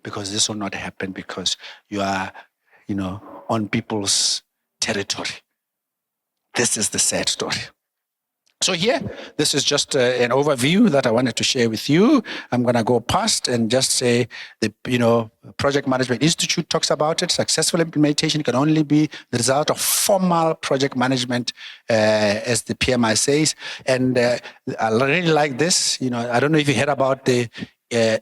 because this will not happen because you are, on people's territory. This is the sad story. So here, this is just an overview that I wanted to share with you. I'm going to go past and just say the, Project Management Institute talks about it. Successful implementation can only be the result of formal project management, as the PMI says. And I really like this. I don't know if you heard about the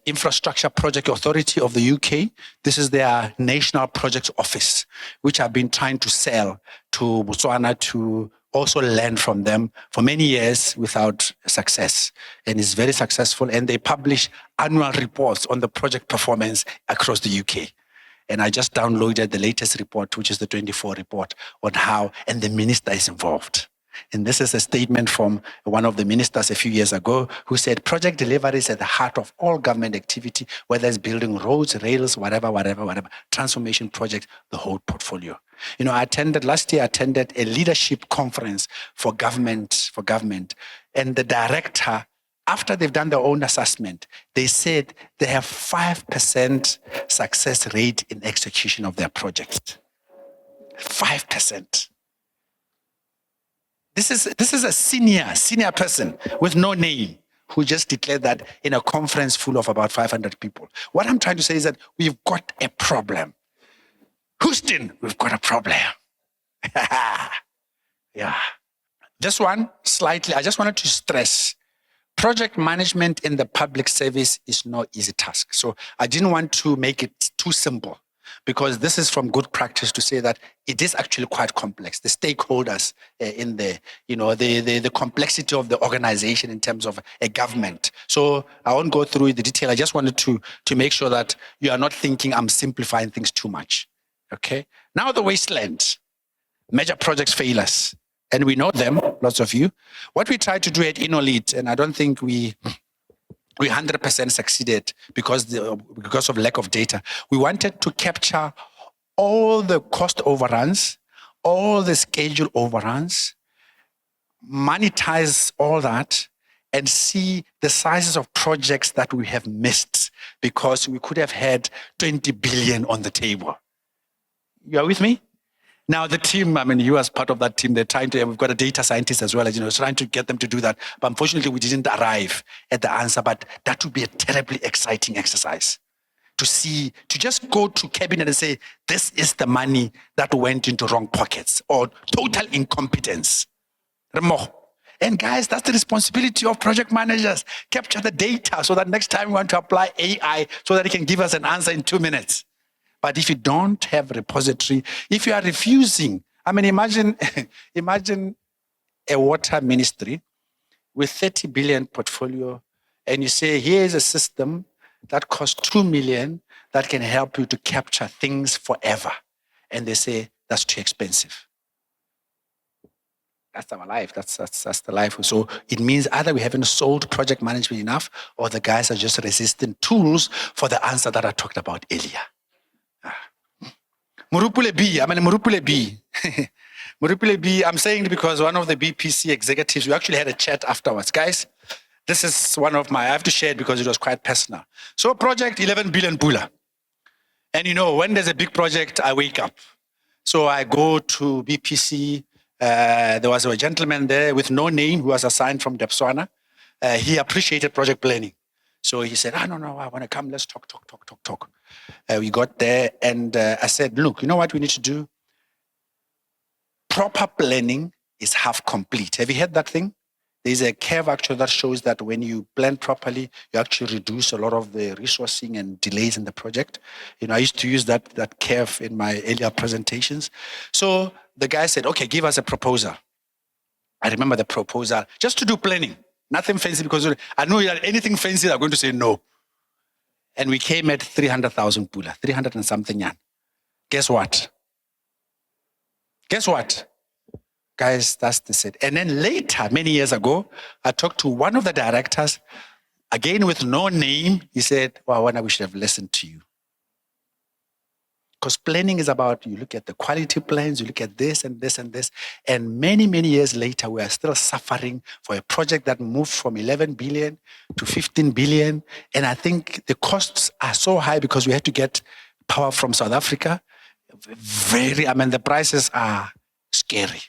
Infrastructure Project Authority of the UK. This is their National Projects Office, which I've been trying to sell to Botswana to also learn from them for many years without success. And it's very successful. And they publish annual reports on the project performance across the UK. And I just downloaded the latest report, which is the 24 report on how, and the minister is involved. And this is a statement from one of the ministers a few years ago who said project delivery is at the heart of all government activity, whether it's building roads, rails, whatever, transformation project, the whole portfolio. Last year I attended a leadership conference for government. And the director, after they've done their own assessment, they said they have 5% success rate in execution of their projects. 5%. This is a senior person with no name who just declared that in a conference full of about 500 people. What I'm trying to say is that we've got a problem. Houston, we've got a problem. Yeah. This one, slightly, I just wanted to stress, project management in the public service is no easy task. So I didn't want to make it too simple, because this is from good practice to say that it is actually quite complex. The stakeholders in there, the complexity of the organization in terms of a government. So I won't go through the detail. I just wanted to make sure that you are not thinking I'm simplifying things too much. Okay. Now the Wasteland, major projects failures. And we know them, lots of you. What we tried to do at InnoLead, and I don't think we 100% succeeded because of lack of data. We wanted to capture all the cost overruns, all the schedule overruns, monetize all that, and see the sizes of projects that we have missed because we could have had 20 billion on the table. You are with me? Now the team, you as part of that team, they're trying to, we've got a data scientist as well, as trying to get them to do that. But unfortunately, we didn't arrive at the answer, but that would be a terribly exciting exercise to just go to cabinet and say, this is the money that went into wrong pockets or total incompetence. And guys, that's the responsibility of project managers. Capture the data so that next time we want to apply AI so that it can give us an answer in 2 minutes. But if you don't have a repository, if you are refusing, imagine a water ministry with 30 billion portfolio, and you say, here's a system that costs 2 million that can help you to capture things forever. And they say, that's too expensive. That's our life. That's the life. So it means either we haven't sold project management enough, or the guys are just resistant tools for the answer that I talked about earlier. Murupule B. Murupule B, I'm saying it because one of the BPC executives, we actually had a chat afterwards. Guys, this is one of I have to share it because it was quite personal. So project 11 billion Pula. And when there's a big project, I wake up. So I go to BPC. There was a gentleman there with no name who was assigned from Botswana. He appreciated project planning. So he said, no, I want to come, let's talk. We got there and I said, look, you know what we need to do? Proper planning is half complete. Have you heard that thing? There's a curve actually that shows that when you plan properly, you actually reduce a lot of the resourcing and delays in the project. I used to use that curve in my earlier presentations. So the guy said, okay, give us a proposal. I remember the proposal, just to do planning. Nothing fancy, because I knew that anything fancy, they're going to say no. And we came at 300,000 Pula, 300 and something yan. Guess what? Guys, that's the set. And then later, many years ago, I talked to one of the directors, again with no name. He said, well, we should have listened to you. Because planning is about, you look at the quality plans, you look at this and this and this. And many, many years later, we are still suffering for a project that moved from 11 billion to 15 billion. And I think the costs are so high because we had to get power from South Africa. The prices are scary.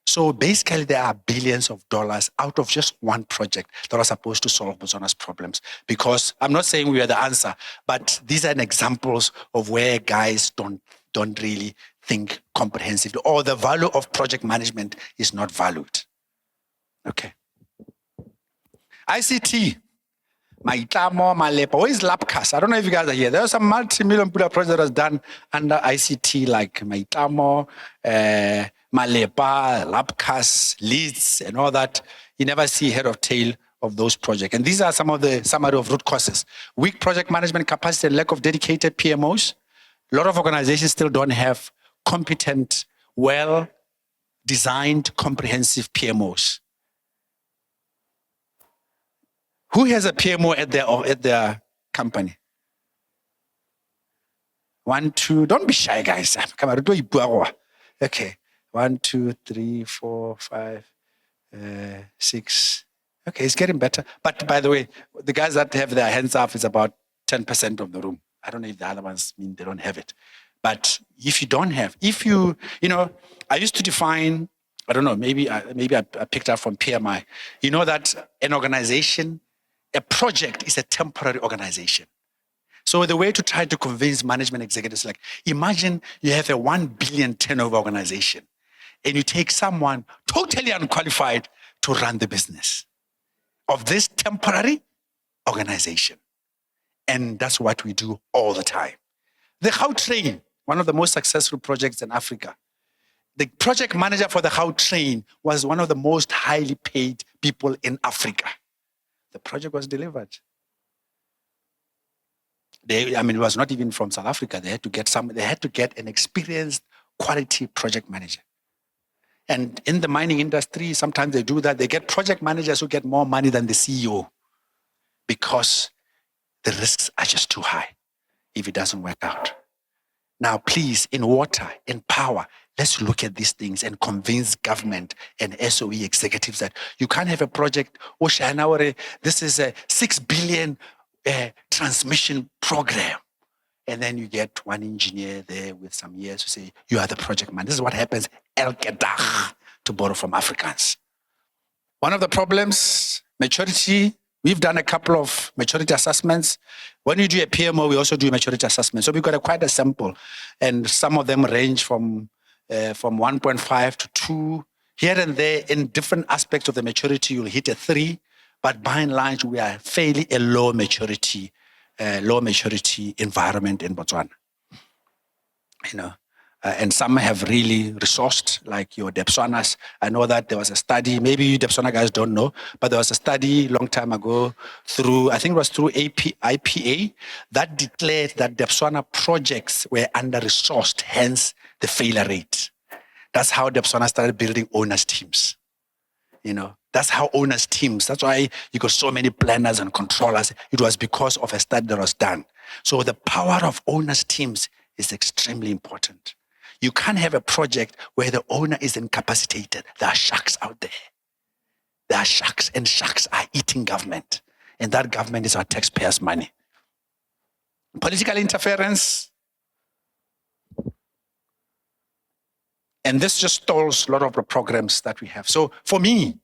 So basically, there are billions of dollars out of just one project that are supposed to solve Botswana's problems. Because I'm not saying we are the answer, but these are examples of where guys don't really think comprehensively, or the value of project management is not valued. Okay. ICT. Maitlamo, Malepa. Where is Lapkas? I don't know if you guys are here. There are some multi-million projects that was done under ICT, like Maitlamo, Malepa, Lapkas, Leads, and all that. You never see head of tail of those projects. And these are some of the summary of root causes. Weak project management capacity and lack of dedicated PMOs. A lot of organizations still don't have competent, well-designed, comprehensive PMOs. Who has a PMO at their company? 1, 2, don't be shy, guys. Okay. 1, 2, 3, 4, 5, 6. Okay, it's getting better. But by the way, the guys that have their hands up is about 10% of the room. I don't know if the other ones mean they don't have it. But if you don't have, I used to define I don't know, maybe I picked up from PMI. You know that an organization, a project is a temporary organization. So the way to try to convince management executives, like imagine you have a 1 billion turnover organization and you take someone totally unqualified to run the business of this temporary organization. And that's what we do all the time. The Gautrain, one of the most successful projects in Africa. The project manager for the Gautrain was one of the most highly paid people in Africa. The project was delivered. It was not even from South Africa. They had to get an experienced quality project manager. And in the mining industry, sometimes they do that. They get project managers who get more money than the CEO because the risks are just too high if it doesn't work out. Now, please, in water, in power, let's look at these things and convince government and SOE executives that you can't have a project, this is a 6 billion transmission program. And then you get one engineer there with some years to say, you are the project man. This is what happens, to borrow from Africans. One of the problems, maturity. We've done a couple of maturity assessments. When you do a PMO, we also do maturity assessments. So we've got quite a sample. And some of them range from 1.5 to 2. Here and there, in different aspects of the maturity, you'll hit a 3. But by and large, we are fairly a low maturity environment in Botswana. And some have really resourced, like your Botswanas. I know that there was a study, maybe you Botswana guys don't know, but there was a study a long time ago through IPA, that declared that Botswana projects were under-resourced, hence the failure rate. That's how Botswana started building owners teams. That's how owners teams, that's why you got so many planners and controllers. It was because of a study that was done. So the power of owners teams is extremely important. You can't have a project where the owner is incapacitated. There are sharks out there. There are sharks, and sharks are eating government. And that government is our taxpayers' money. Political interference. And this just stalls a lot of the programs that we have. So for me,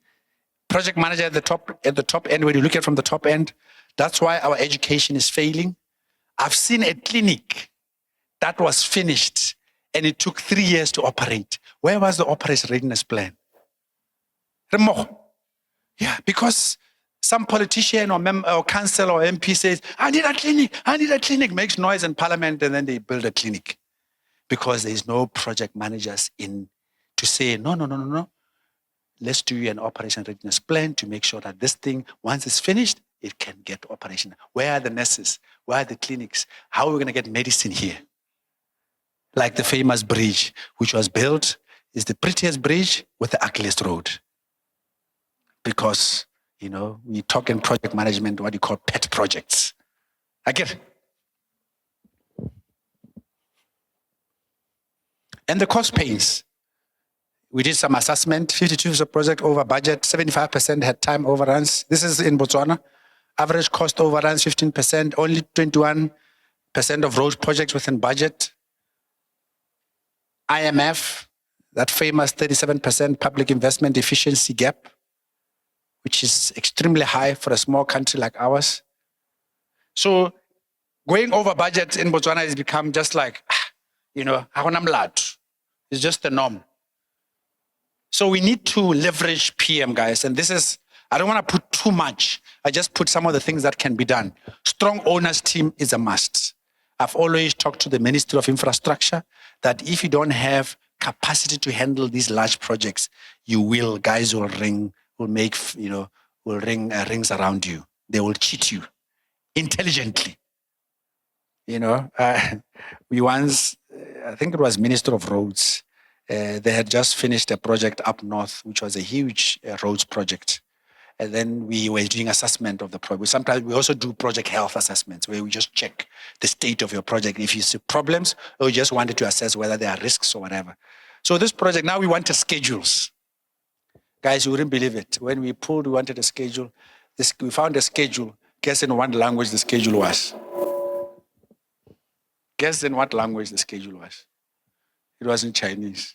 project manager at the top end, when you look at it from the top end, that's why our education is failing. I've seen a clinic that was finished and it took 3 years to operate. Where was the operation readiness plan? Yeah, because some politician or council or MP says, I need a clinic, makes noise in parliament, and then they build a clinic. Because there is no project managers in to say, no. Let's do an operation readiness plan to make sure that this thing, once it's finished, it can get operational. Where are the nurses? Where are the clinics? How are we going to get medicine here? Like the famous bridge, which was built, is the prettiest bridge with the ugliest road. Because, we talk in project management, what you call pet projects. I get it. And the cost pains. We did some assessment, 52% project over budget, 75% had time overruns. This is in Botswana. Average cost overruns, 15%, only 21% of road projects within budget. IMF, that famous 37% public investment efficiency gap, which is extremely high for a small country like ours. So going over budget in Botswana has become just like, it's just the norm. So we need to leverage PM, guys. And this is, I don't want to put too much. I just put some of the things that can be done. Strong owners team is a must. I've always talked to the Ministry of Infrastructure that if you don't have capacity to handle these large projects, guys will ring rings around you. They will cheat you intelligently. We once, I think it was Minister of Roads, they had just finished a project up north, which was a huge roads project. And then we were doing assessment of the project. Sometimes we also do project health assessments where we just check the state of your project. If you see problems, or you just wanted to assess whether there are risks or whatever. So this project, now we wanted schedules. Guys, you wouldn't believe it. When we wanted a schedule. We found a schedule. Guess in what language the schedule was? Guess in what language the schedule was? It was in Chinese.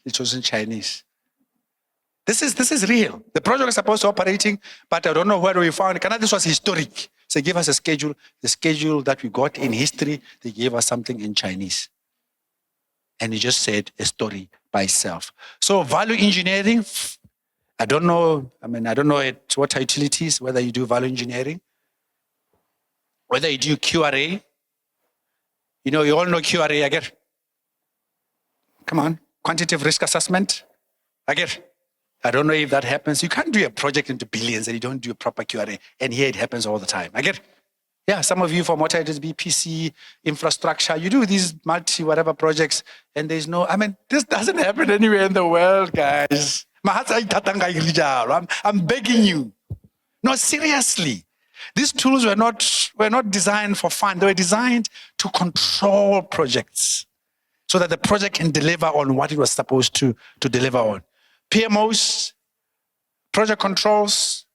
It was in Chinese. This is real. The project is supposed to operating, but I don't know where we found it. This was historic. So they gave us a schedule. The schedule that we got in history, they gave us something in Chinese. And he just said a story by itself. So value engineering, I don't know at what utilities, whether you do value engineering, whether you do QRA. You all know QRA, I get. Come on, quantitative risk assessment, I get. I don't know if that happens. You can't do a project into billions and you don't do a proper QRA. And here it happens all the time. I get. Yeah, some of you from what it is, BPC, infrastructure, you do these multi-whatever projects and there's no, this doesn't happen anywhere in the world, guys. I'm begging you. No, seriously. These tools were not designed for fun. They were designed to control projects so that the project can deliver on what it was supposed to deliver on. PMOs, project controls,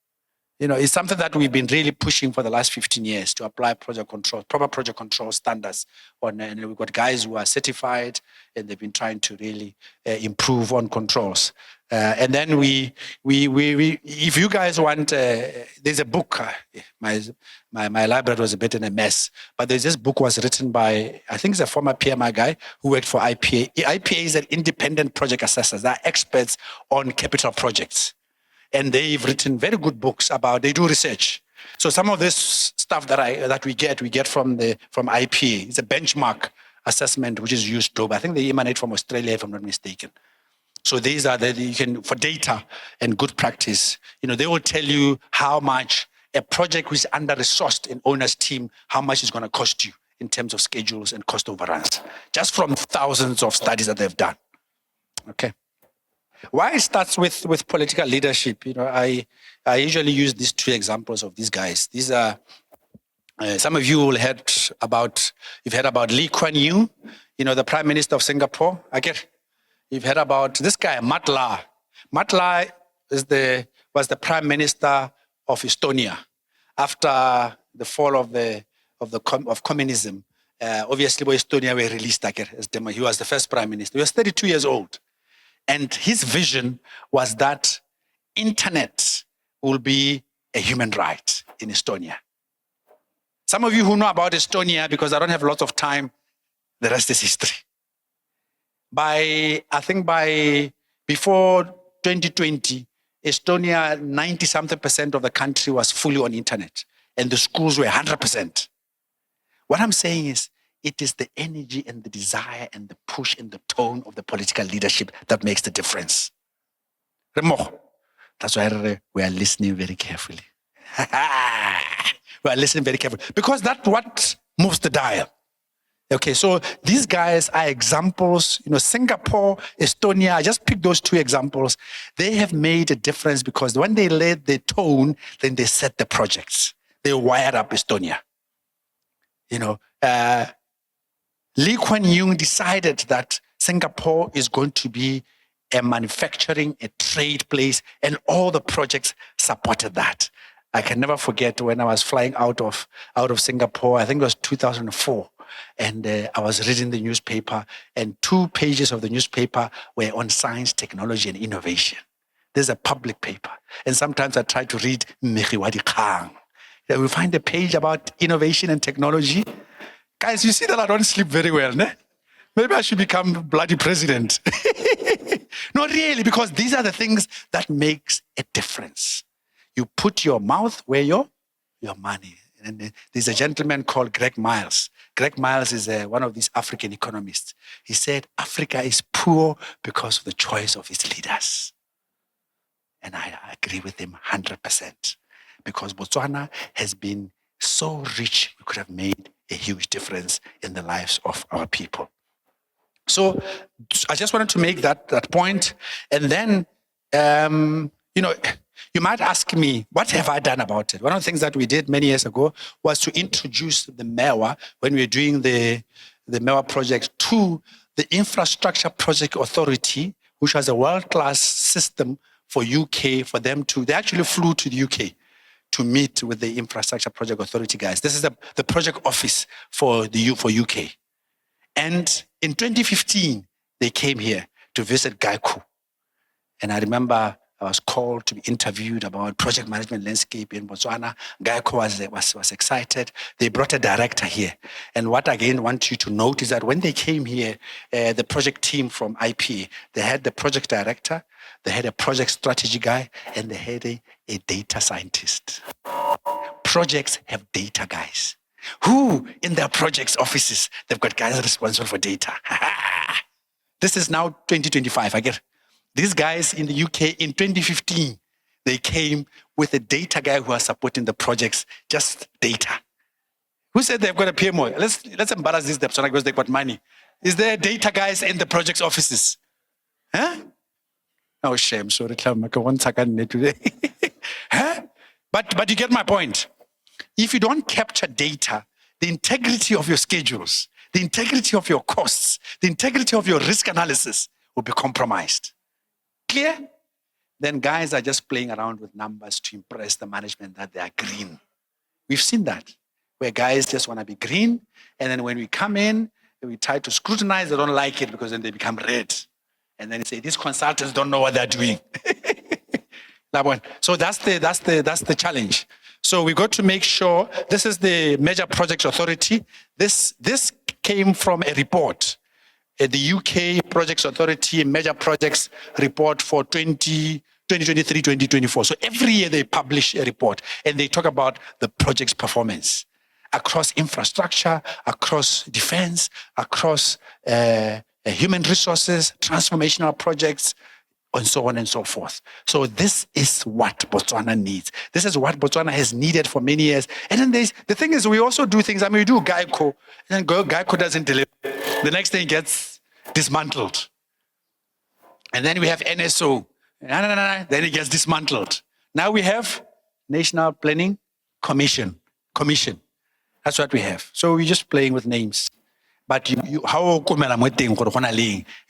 is something that we've been really pushing for the last 15 years to apply project control, proper project control standards. And we've got guys who are certified and they've been trying to really improve on controls. And then if you guys want, there's a book. My library was a bit in a mess, but this book was written by, I think it's a former PMI guy who worked for IPA. IPA is an independent project assessors. They're experts on capital projects. And they've written very good books they do research. So some of this stuff that we get from IPA. It's a benchmark assessment which is used globally. I think they emanate from Australia, if I'm not mistaken. So these are for data and good practice. They will tell you how much a project which is under-resourced in owner's team, how much it's going to cost you in terms of schedules and cost overruns, just from thousands of studies that they've done. Okay. Why it starts with political leadership? I usually use these two examples of these guys. These are some of you will you've heard about Lee Kuan Yew, the Prime Minister of Singapore. You've heard about this guy, Mat La. Mat La was the Prime Minister of Estonia after the fall of communism. Obviously, Estonia were released. He was the first Prime Minister. He was 32 years old. And his vision was that internet will be a human right in Estonia. Some of you who know about Estonia, because I don't have lots of time, the rest is history. Before 2020, Estonia, 90-something% of the country was fully on internet. And the schools were 100%. What I'm saying is, it is the energy and the desire and the push and the tone of the political leadership that makes the difference. That's why we are listening very carefully. We are listening very carefully. Because that's what moves the dial. Okay, so these guys are examples. Singapore, Estonia, I just picked those two examples. They have made a difference because when they laid the tone, then they set the projects. They wired up Estonia. Lee Kuan Yew decided that Singapore is going to be a manufacturing, a trade place, and all the projects supported that. I can never forget when I was flying out of Singapore, I think it was 2004, and I was reading the newspaper, and 2 pages of the newspaper were on science, technology, and innovation. There's a public paper, and sometimes I try to read Megiwadi Kang. We find a page about innovation and technology. Guys, you see that I don't sleep very well, ne? Maybe I should become bloody president. Not really, because these are the things that makes a difference. You put your mouth where your money. And there's a gentleman called Greg Miles. Greg Miles is one of these African economists. He said, Africa is poor because of the choice of its leaders. And I agree with him 100%. Because Botswana has been so rich, we could have made a huge difference in the lives of our people. So I just wanted to make that point. And then, you might ask me, what have I done about it? One of the things that we did many years ago was to introduce the MEWA, when we were doing the MEWA project, to the Infrastructure Project Authority, which was a world-class system for UK, they actually flew to the UK to meet with the Infrastructure Project Authority guys. This is the project office for UK. And in 2015, they came here to visit Gaiku. And I remember I was called to be interviewed about project management landscape in Botswana. Geico was excited. They brought a director here. And what I again want you to note is that when they came here, the project team from IP, they had the project director, they had a project strategy guy, and they had a data scientist. Projects have data guys. Who in their projects offices, they've got guys responsible for data. This is now 2025, I get it. These guys in the UK in 2015, they came with a data guy who was supporting the projects, just data. Who said they've got a PMO? Let's embarrass this Botswana because they've got money. Is there data guys in the projects offices? Huh? Oh, shame. Sorry, today. Huh? But you get my point. If you don't capture data, the integrity of your schedules, the integrity of your costs, the integrity of your risk analysis will be compromised. Clear? Then guys are just playing around with numbers to impress the management that they are green. We've seen that, where guys just want to be green, and then when we come in, we try to scrutinize, they don't like it because then they become red. And then they say, these consultants don't know what they're doing. That one. So that's the challenge. So we got to make sure, this is the Major Projects Authority. This came from a report. The UK Projects Authority Major Projects Report for 2023-2024. So every year they publish a report and they talk about the project's performance across infrastructure, across defense, across human resources, transformational projects, and so on and so forth. So this is what Botswana needs. This is what Botswana has needed for many years. And then the thing is, we also do things. I mean, we do Geico, and then Geico doesn't deliver. The next thing gets dismantled. And then we have NSO. Then it gets dismantled. Now we have National Planning Commission. That's what we have. So we're just playing with names. But you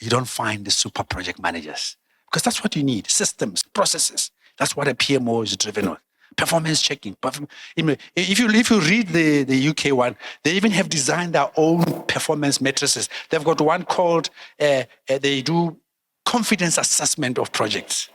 don't find the super project managers. Because that's what you need, systems, processes. That's what a PMO is driven with. Performance checking. If you read the UK one, they even have designed their own performance matrices. They've got one called, they do confidence assessment of projects.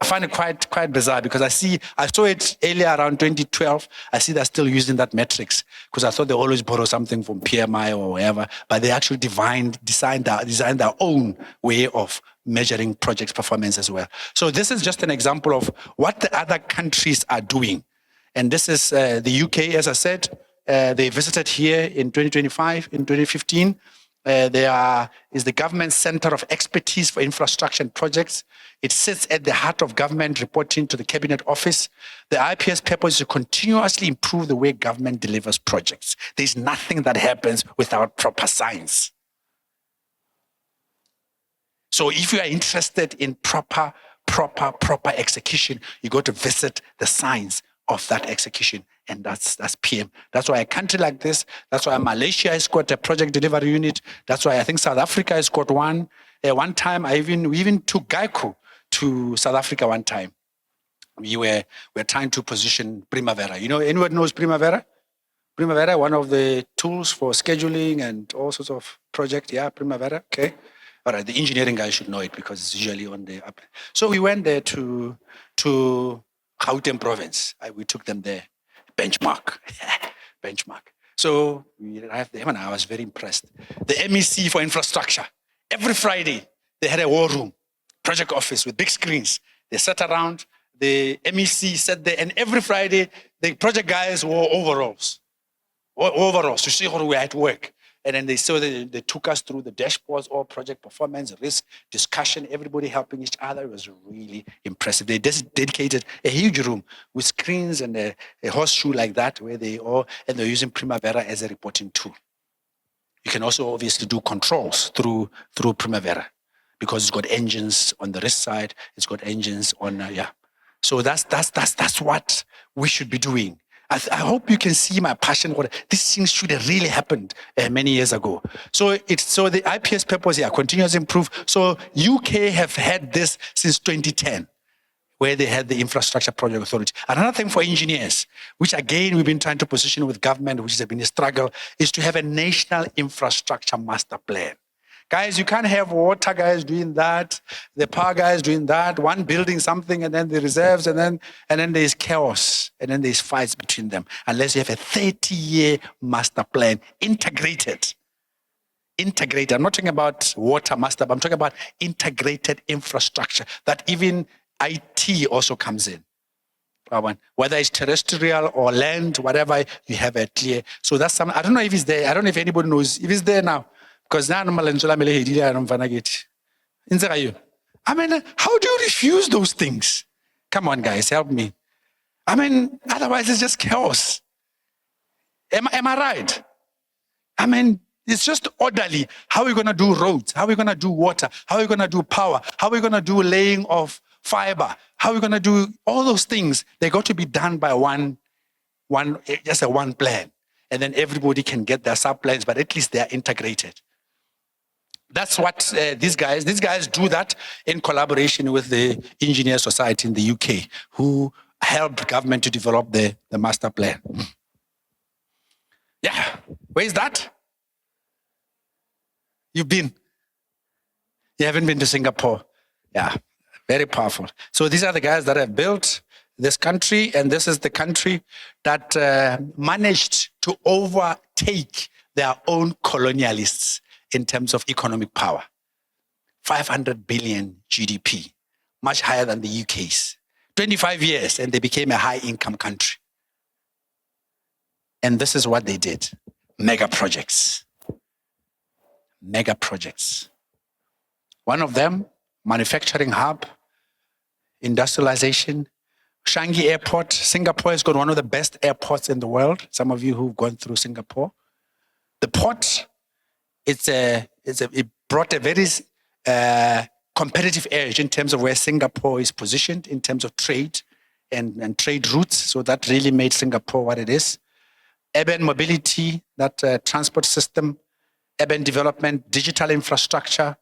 I find it quite bizarre because I saw it earlier around 2012. I see they're still using that metrics because I thought they always borrow something from PMI or wherever, but they actually designed their own way of measuring projects' performance as well. So this is just an example of what the other countries are doing. And this is the UK, as I said, they visited here in 2025, in 2015. There is the Government Center of Expertise for Infrastructure and Projects. It sits at the heart of government, reporting to the Cabinet Office. The IPS purpose is to continuously improve the way government delivers projects. There's nothing that happens without proper science. So if you are interested in proper execution, you go to visit the science of that execution. And that's PM. That's why a country like this, that's why Malaysia has got a project delivery unit. That's why I think South Africa has got one. One time, we even took Geico to South Africa one time. We were trying to position Primavera. You know, anyone knows Primavera? Primavera, one of the tools for scheduling and all sorts of projects. Yeah, Primavera, okay. All right, the engineering guy should know it because it's usually on the up. So we went there to Gauteng province. We took them there. Benchmark. So we arrived there and I was very impressed. The MEC for infrastructure, every Friday, they had a war room, project office with big screens. They sat around, the MEC sat there, and every Friday, the project guys wore overalls to see how we were at work. And then they took us through the dashboards, all project performance, risk, discussion, everybody helping each other. It was really impressive. They dedicated a huge room with screens and a horseshoe like that, where they're using Primavera as a reporting tool. You can also obviously do controls through Primavera because it's got engines on the risk side. It's got engines on, So that's what we should be doing. I hope you can see my passion. These things should have really happened many years ago. So the IPS purpose, continuous improve. So UK have had this since 2010, where they had the Infrastructure Project Authority. Another thing for engineers, which again we've been trying to position with government, which has been a struggle, is to have a national infrastructure master plan. Guys, you can't have water guys doing that, the power guys doing that, one building something and then the reserves and then there's chaos and then there's fights between them unless you have a 30-year master plan integrated. Integrated. I'm not talking about water master, but I'm talking about integrated infrastructure that even IT also comes in. Whether it's terrestrial or land, whatever, you have a clear. So that's something. I don't know if it's there. I don't know if anybody knows if it's there now. Because now, I mean, how do you refuse those things? Come on, guys, help me. I mean, otherwise it's just chaos. Am I right? I mean, it's just orderly. How are we going to do roads? How are we going to do water? How are we going to do power? How are we going to do laying of fiber? How are we going to do all those things? They got to be done by one plan. And then everybody can get their sub-plans, but at least they are integrated. That's what these guys do that in collaboration with the Engineer Society in the UK, who helped government to develop the master plan. Yeah, where is that? You've been? You haven't been to Singapore? Yeah, very powerful. So these are the guys that have built this country, and this is the country that managed to overtake their own colonialists in terms of economic power. 500 billion GDP, much higher than the UK's. 25 years, and they became a high-income country. And this is what they did. Mega projects. Mega projects. One of them, manufacturing hub, industrialization. Changi Airport. Singapore has got one of the best airports in the world. Some of you who've gone through Singapore. The port, it brought a very competitive edge in terms of where Singapore is positioned in terms of trade and trade routes. So that really made Singapore what it is. Urban mobility, that transport system, urban development, digital infrastructure.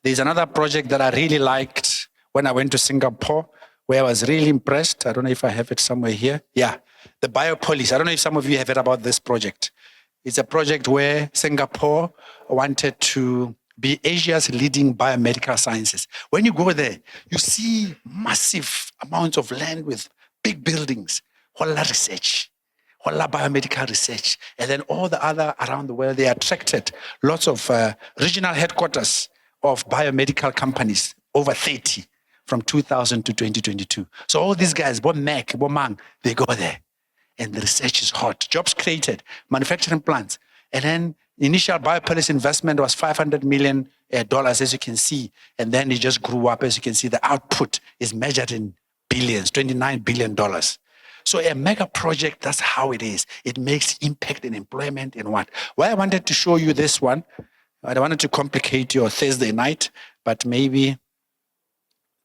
There's another project that I really liked when I went to Singapore, where I was really impressed. I don't know if I have it somewhere here. Yeah, the biopolis. I don't know if some of you have heard about this project. It's a project where Singapore wanted to be Asia's leading biomedical sciences. When you go there, you see massive amounts of land with big buildings, whole lot research, whole lot biomedical research. And then all the other around the world, they attracted lots of regional headquarters of biomedical companies, over 30 from 2000 to 2022. So all these guys, Mac, Mang, they go there. And the research is hot. Jobs created, manufacturing plants. And then initial biopolis investment was $500 million, as you can see. And then it just grew up. As you can see, the output is measured in billions, $29 billion. So a mega project, that's how it is. It makes impact in employment and what? Why I wanted to show you this one, I don't want to complicate your Thursday night, but maybe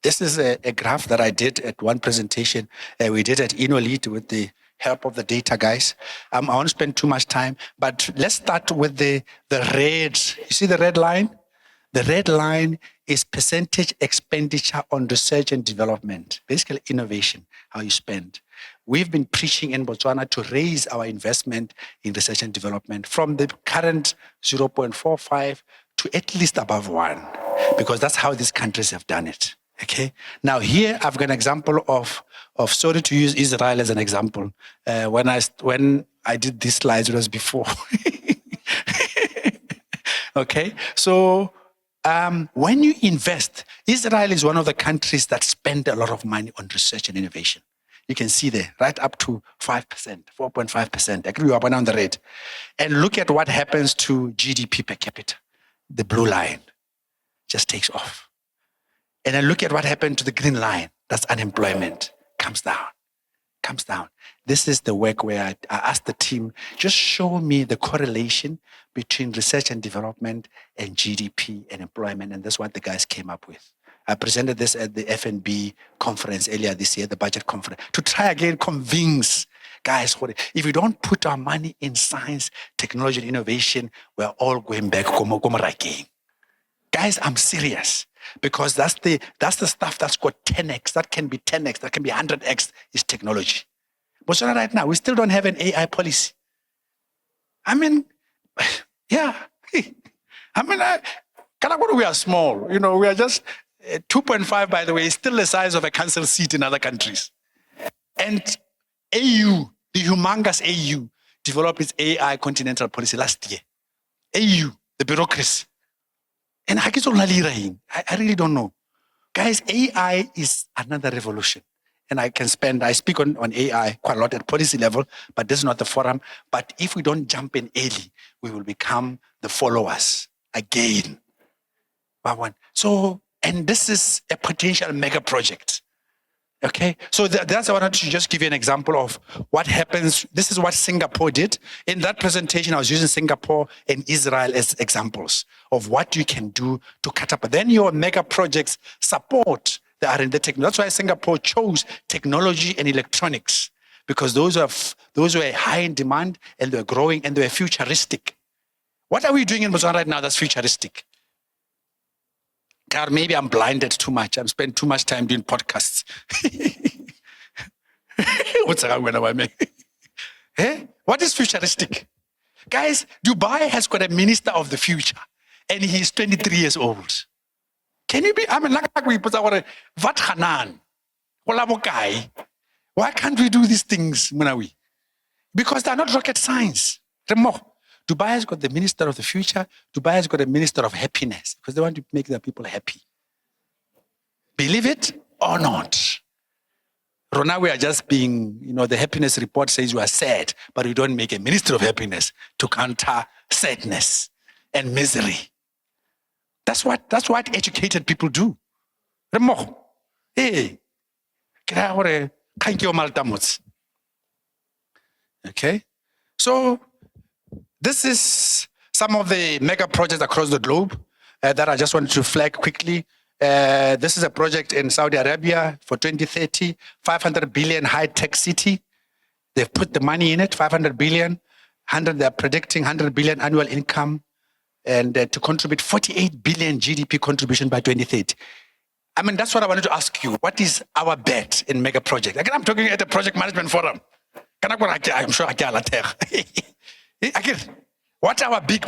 this is a graph that I did at one presentation. We did at InnoLead with the help of the data guys. I won't spend too much time, but let's start with the red. You see the red line? The red line is percentage expenditure on research and development, basically innovation, how you spend. We've been preaching in Botswana to raise our investment in research and development from the current 0.45 to at least above 1, because that's how these countries have done it. Okay. Now here I've got an example of sorry to use Israel as an example. When I did these slides, it was before. Okay. So when you invest, Israel is one of the countries that spend a lot of money on research and innovation. You can see there, right up to 5%, 4.5%. I grew up on the red. And look at what happens to GDP per capita. The blue line just takes off. And then look at what happened to the green line. That's unemployment. Comes down. This is the work where I asked the team, just show me the correlation between research and development and GDP and employment. And that's what the guys came up with. I presented this at the FNB conference earlier this year, the budget conference, to try again convince guys, if we don't put our money in science, technology, and innovation, we're all going back. Guys, I'm serious. Because that's the stuff that's got 10x, that can be 10x, that can be 100x is technology. But right now, we still don't have an AI policy. I mean, yeah, I mean, we are small. We are just 2.5, by the way, is still the size of a council seat in other countries. And AU, the humongous AU, developed its AI continental policy last year. AU, the bureaucracy. And I really don't know. Guys, AI is another revolution. And I speak on AI quite a lot at policy level, but this is not the forum. But if we don't jump in early, we will become the followers again. And this is a potential mega project. Okay, so that's I wanted to just give you an example of what happens. This is what Singapore did. In that presentation, I was using Singapore and Israel as examples of what you can do to cut up. Then your mega projects support the R&D technology. That's why Singapore chose technology and electronics, because those were high in demand and they were growing and they were futuristic. What are we doing in Botswana right now that's futuristic? God, maybe I'm blinded too much. I've spent too much time doing podcasts. What's What is futuristic? Guys, Dubai has got a minister of the future, and he's 23 years old. Can you be? I mean, why can't we do these things, Munawi? Because they're not rocket science. Dubai has got the minister of the future. Dubai has got a minister of happiness because they want to make their people happy. Believe it or not. Rona, we are just being, the happiness report says we are sad, but we don't make a minister of happiness to counter sadness and misery. That's what educated people do. Hey, okay, so this is some of the mega projects across the globe that I just wanted to flag quickly. This is a project in Saudi Arabia for 2030, 500 billion high-tech city. They've put the money in it, 500 billion. They're predicting 100 billion annual income and to contribute 48 billion GDP contribution by 2030. I mean, that's what I wanted to ask you. What is our bet in mega projects? Again, I'm talking at the project management forum. I'm sure I can. Again, what are our big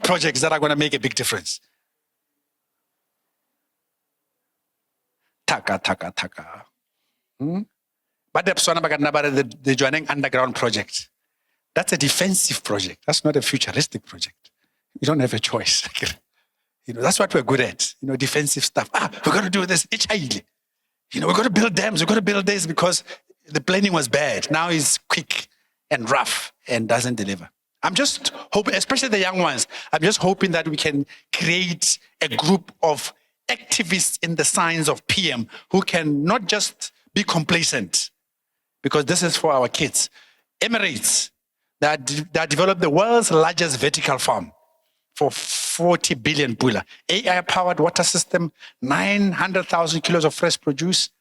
projects that are going to make a big difference? Taka. But the joining underground project. That's a defensive project. That's not a futuristic project. You don't have a choice. That's what we're good at. Defensive stuff. We're going to do this. We're going to build dams. We're going to build this because the planning was bad. Now it's quick and rough and doesn't deliver. I'm just hoping, especially the young ones, I'm just hoping that we can create a group of activists in the science of PM who can not just be complacent, because this is for our kids. Emirates, that developed the world's largest vertical farm for 40 billion pula. AI-powered water system, 900,000 kilos of fresh produce.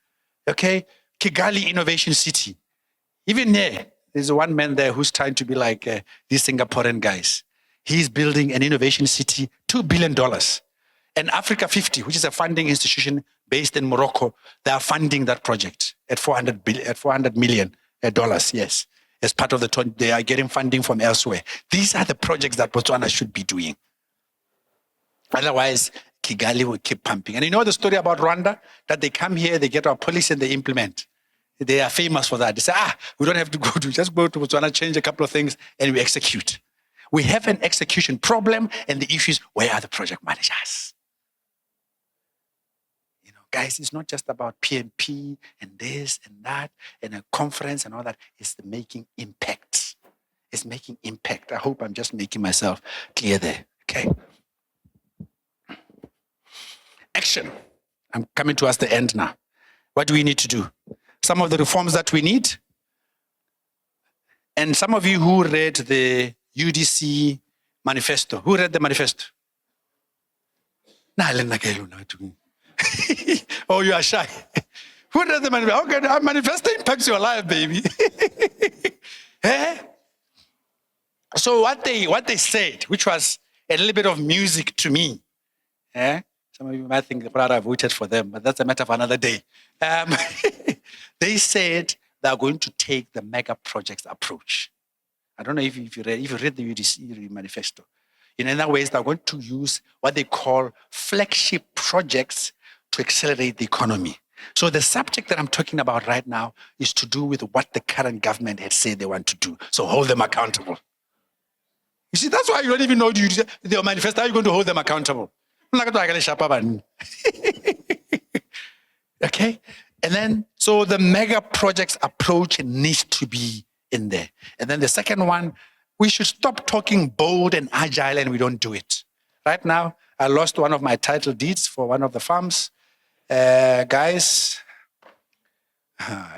Okay, Kigali Innovation City. Even there, there's one man there who's trying to be like these Singaporean guys. He's building an innovation city, $2 billion. And Africa 50, which is a funding institution based in Morocco, they are funding that project at $400 million, yes. As part of they are getting funding from elsewhere. These are the projects that Botswana should be doing. Otherwise, Kigali will keep pumping. And you know the story about Rwanda? That they come here, they get our policy and they implement. They are famous for that. They say, we don't have to just go to Botswana, change a couple of things, and we execute. We have an execution problem, and the issue is, where are the project managers? Guys, it's not just about PMP and this and that and a conference and all that. It's making impact. It's making impact. I hope I'm just making myself clear there. Okay. Action. I'm coming towards the end now. What do we need to do? Some of the reforms that we need. And some of you who read the UDC manifesto. Who read the manifesto? Oh, you are shy. Who read the manifesto? Okay, our manifesto impacts your life, baby. So what they said, which was a little bit of music to me. Some of you might think that I voted for them, but that's a matter for another day. They said they're going to take the mega projects approach. I don't know if you read the UDC manifesto. In other ways, they're going to use what they call flagship projects to accelerate the economy. So the subject that I'm talking about right now is to do with what the current government had said they want to do. So hold them accountable. You see, that's why you don't even know their manifesto. How are you going to hold them accountable? Okay? And then, so the mega projects approach needs to be in there. And then the second one, we should stop talking bold and agile and we don't do it. Right now, I lost one of my title deeds for one of the farms. Guys,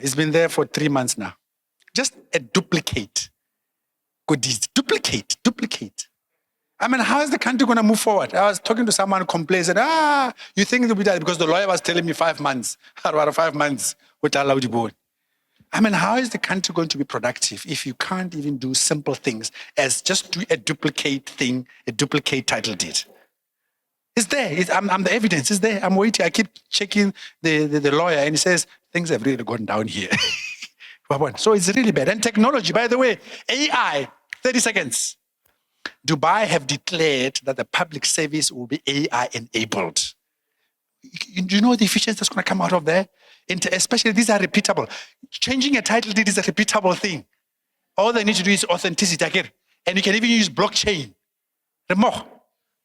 it's been there for 3 months now. Just a duplicate. Good deeds. Duplicate. I mean, how is the country going to move forward? I was talking to someone who complained, said, you think it will be that? Because the lawyer was telling me 5 months. 5 months. I mean, how is the country going to be productive if you can't even do simple things as just do a duplicate thing, a duplicate title deed? It's there. I'm the evidence. It's there. I'm waiting. I keep checking the lawyer and he says, things have really gone down here. So it's really bad. And technology, by the way, AI, 30 seconds. Dubai have declared that the public service will be AI enabled. Do you know the efficiency that's going to come out of there? Especially these are repeatable. Changing a title deed is a repeatable thing. All they need to do is authenticity. And you can even use blockchain.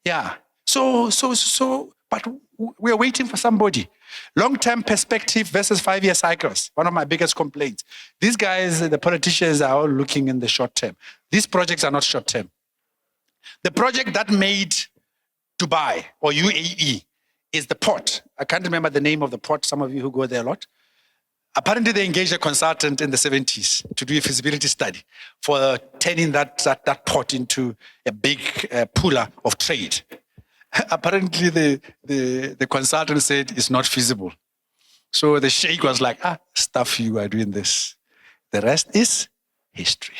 Yeah. But we're waiting for somebody. Long-term perspective versus 5-year cycles. One of my biggest complaints. These guys, the politicians, are all looking in the short term. These projects are not short term. The project that made Dubai or UAE is the port. I can't remember the name of the port, some of you who go there a lot. Apparently, they engaged a consultant in the 70s to do a feasibility study for turning that port into a big pooler of trade. Apparently, the consultant said it's not feasible. So the sheikh was like, stuff you are doing this. The rest is history.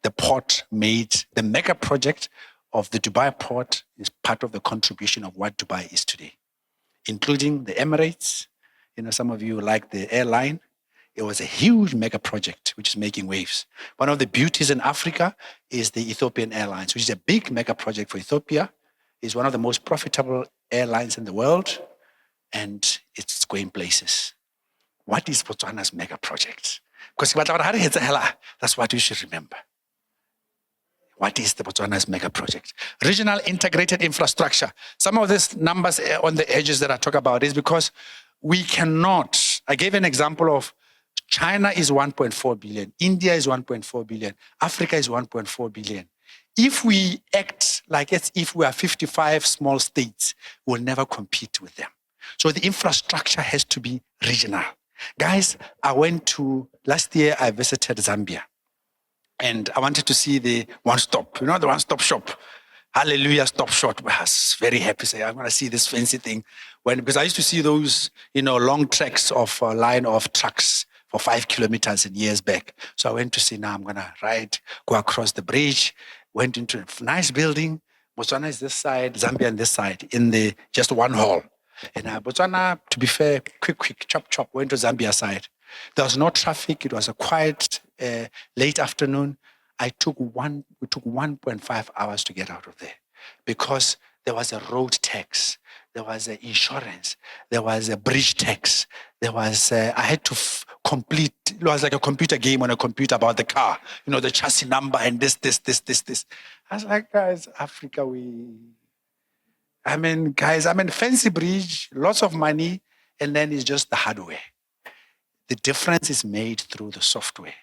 The port made the mega project of the Dubai port is part of the contribution of what Dubai is today, including the Emirates. You know, some of you like the airline. It was a huge mega project which is making waves. One of the beauties in Africa is the Ethiopian Airlines, which is a big mega project for Ethiopia. It's one of the most profitable airlines in the world, and it's going places. What is Botswana's mega project? Because that's what you should remember. What is the Botswana's mega project? Regional integrated infrastructure. Some of these numbers on the edges that I talk about is because we cannot. I gave an example of China is 1.4 billion. India is 1.4 billion. Africa is 1.4 billion. If we act like as if we are 55 small states, we'll never compete with them. So the infrastructure has to be regional. Guys, last year I visited Zambia. And I wanted to see the one-stop, the one-stop shop. Hallelujah, stop shop. I was very happy. Say, I'm going to see this fancy thing. Because I used to see those, long tracks of a line of trucks for 5 kilometers in years back. So I went to see, now I'm going to go across the bridge, went into a nice building. Botswana is this side, Zambia on this side, in just one hall. And Botswana, to be fair, quick, chop, went to Zambia side. There was no traffic. It was a quiet, late afternoon. We took 1.5 hours to get out of there because there was a road tax, there was an insurance, there was a bridge tax, there was, I had to complete, it was like a computer game on a computer about the car, the chassis number and this. I was like, guys, Africa, fancy bridge, lots of money, and then it's just the hardware. The difference is made through the software.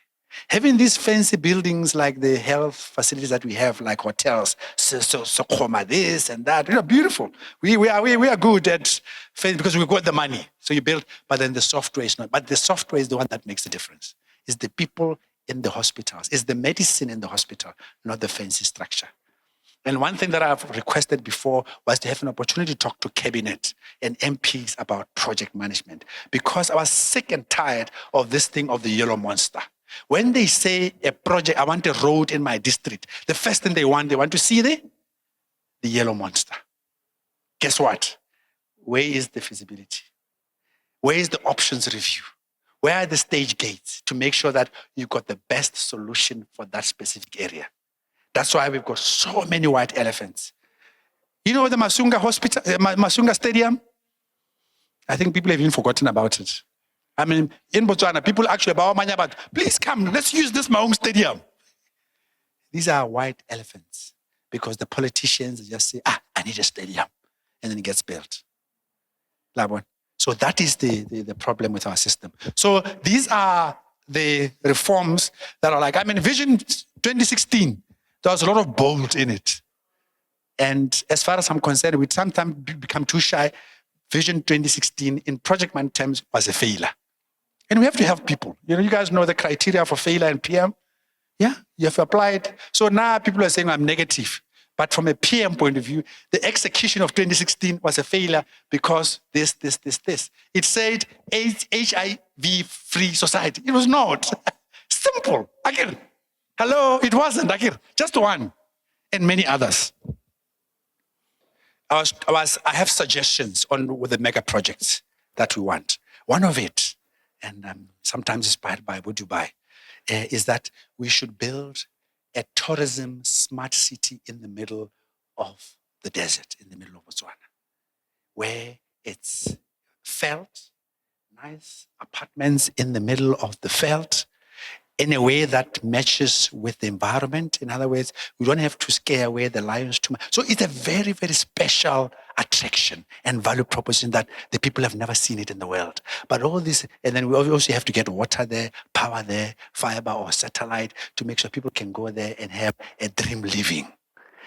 Having these fancy buildings like the health facilities that we have, like hotels, Sokoma, this and that, beautiful. We are good at because we got the money. So you build, but then the software is not. But the software is the one that makes the difference. It's the people in the hospitals. It's the medicine in the hospital, not the fancy structure. And one thing that I've requested before was to have an opportunity to talk to cabinet and MPs about project management, because I was sick and tired of this thing of the yellow monster. When they say a project, I want a road in my district, the first thing they want to see the yellow monster. Guess what? Where is the feasibility? Where is the options review? Where are the stage gates to make sure that you got the best solution for that specific area? That's why we've got so many white elephants. You know the Masunga Hospital, Masunga Stadium? I think people have even forgotten about it. I mean, in Botswana, people actually about, please come, let's use this Maung Stadium. These are white elephants because the politicians just say, I need a stadium. And then it gets built. So that is the problem with our system. So these are the reforms that are like, Vision 2016, there was a lot of bold in it. And as far as I'm concerned, we sometimes become too shy. Vision 2016 in project man terms was a failure. And we have to help people. You guys know the criteria for failure in PM? Yeah, you have applied. So now people are saying I'm negative. But from a PM point of view, the execution of 2016 was a failure because this. It said HIV-free society. It was not. Simple. Again. Hello, it wasn't. Again. Just one. And many others. I have suggestions with the mega projects that we want. One of it, and sometimes inspired by Abu Dubai, is that we should build a tourism smart city in the middle of the desert, in the middle of Botswana, where it's felt, nice apartments in the middle of the veld, in a way that matches with the environment. In other words, we don't have to scare away the lions too much. So it's a very, very special attraction and value proposition that the people have never seen it in the world. But all this, and then we also have to get water there, power there, fiber or satellite to make sure people can go there and have a dream living.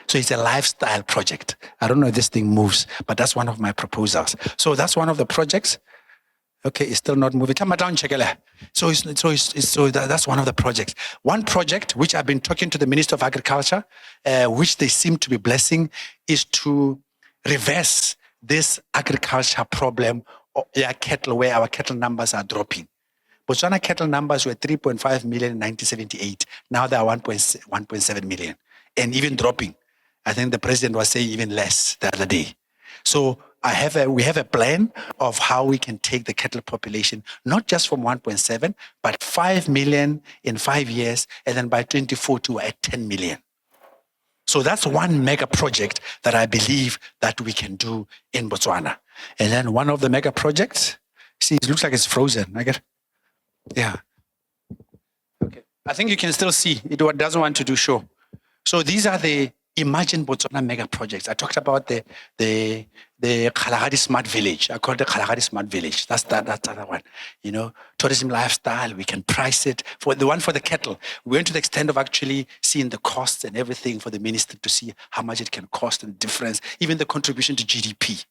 So it's a lifestyle project. I don't know if this thing moves, but that's one of my proposals. So that's one of the projects. Okay, it's still not moving. So that's one of the projects. One project which I've been talking to the Minister of Agriculture, which they seem to be blessing, is to reverse this agriculture problem of cattle, where our cattle numbers are dropping. Botswana cattle numbers were 3.5 million in 1978. Now they are 1.7 million, and even dropping. I think the president was saying even less the other day. So we have a plan of how we can take the cattle population, not just from 1.7, but 5 million in 5 years, and then by 2040 we're at 10 million. So that's one mega project that I believe that we can do in Botswana. And then one of the mega projects, see, it looks like it's frozen. Yeah. Okay. I think you can still see. It doesn't want to do show. So these are the Imagine Botswana mega projects. I talked about the Kalahari Smart Village. I call it the Kalahari Smart Village. That's the other one. Tourism lifestyle, we can price it. For the one for the cattle, we went to the extent of actually seeing the costs and everything for the minister to see how much it can cost and the difference, even the contribution to GDP.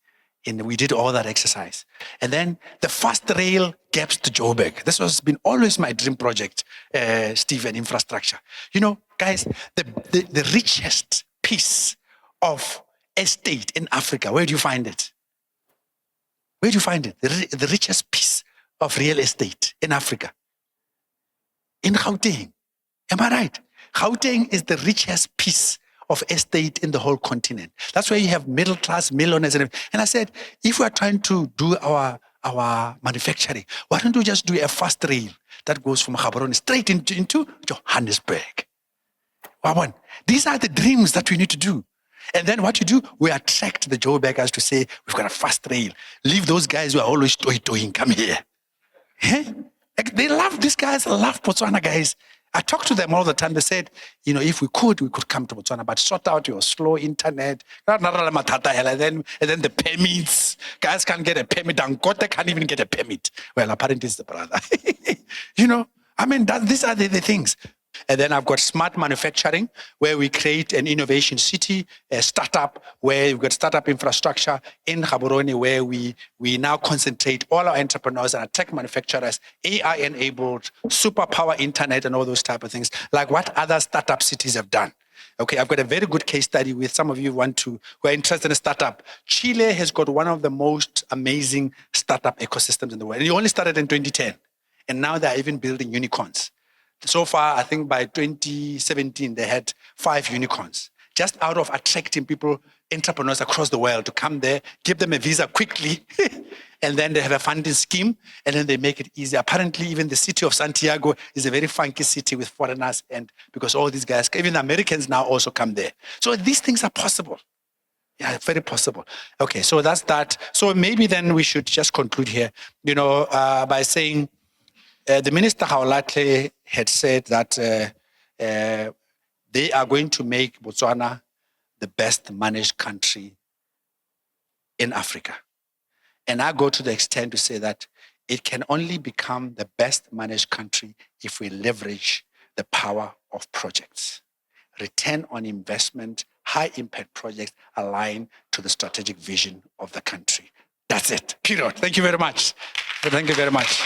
And we did all that exercise. And then the fast rail gaps to Joburg. This has been always my dream project, Steve, and infrastructure. Guys, the richest piece of estate in Africa, where do you find it? Where do you find it? The richest piece of real estate in Africa? In Gauteng. Am I right? Gauteng is the richest piece of estate in the whole continent. That's where you have middle class millionaires. And I said, if we are trying to do our manufacturing, why don't we just do a fast rail that goes from Gaborone straight into Johannesburg? These are the dreams that we need to do. And then what you do, we attract the Joburgers to say, we've got a fast rail. Leave those guys who are always toying, come here. They love, these guys love Botswana guys. I talk to them all the time. They said, if we could come to Botswana, but sort out your slow internet. And then the permits. Guys can't get a permit. Dangote can't even get a permit. Well, apparently it's the brother. These are the things. And then I've got smart manufacturing, where we create an innovation city, a startup, where we've got startup infrastructure in Gaborone, where we now concentrate all our entrepreneurs and our tech manufacturers, AI-enabled, superpower internet, and all those type of things, like what other startup cities have done. Okay, I've got a very good case study with some of you who are interested in a startup. Chile has got one of the most amazing startup ecosystems in the world. And it only started in 2010. And now they're even building unicorns. So far, I think by 2017, they had 5 unicorns, just out of attracting people, entrepreneurs across the world to come there, give them a visa quickly, and then they have a funding scheme, and then they make it easy. Apparently, even the city of Santiago is a very funky city with foreigners, and because all these guys, even the Americans now also come there. So these things are possible. Yeah, very possible. Okay, so that's that. So maybe then we should just conclude here, by saying the Minister Haolate had said that they are going to make Botswana the best managed country in Africa. And I go to the extent to say that it can only become the best managed country if we leverage the power of projects. Return on investment, high impact projects aligned to the strategic vision of the country. That's it. Period. Thank you very much. Thank you very much.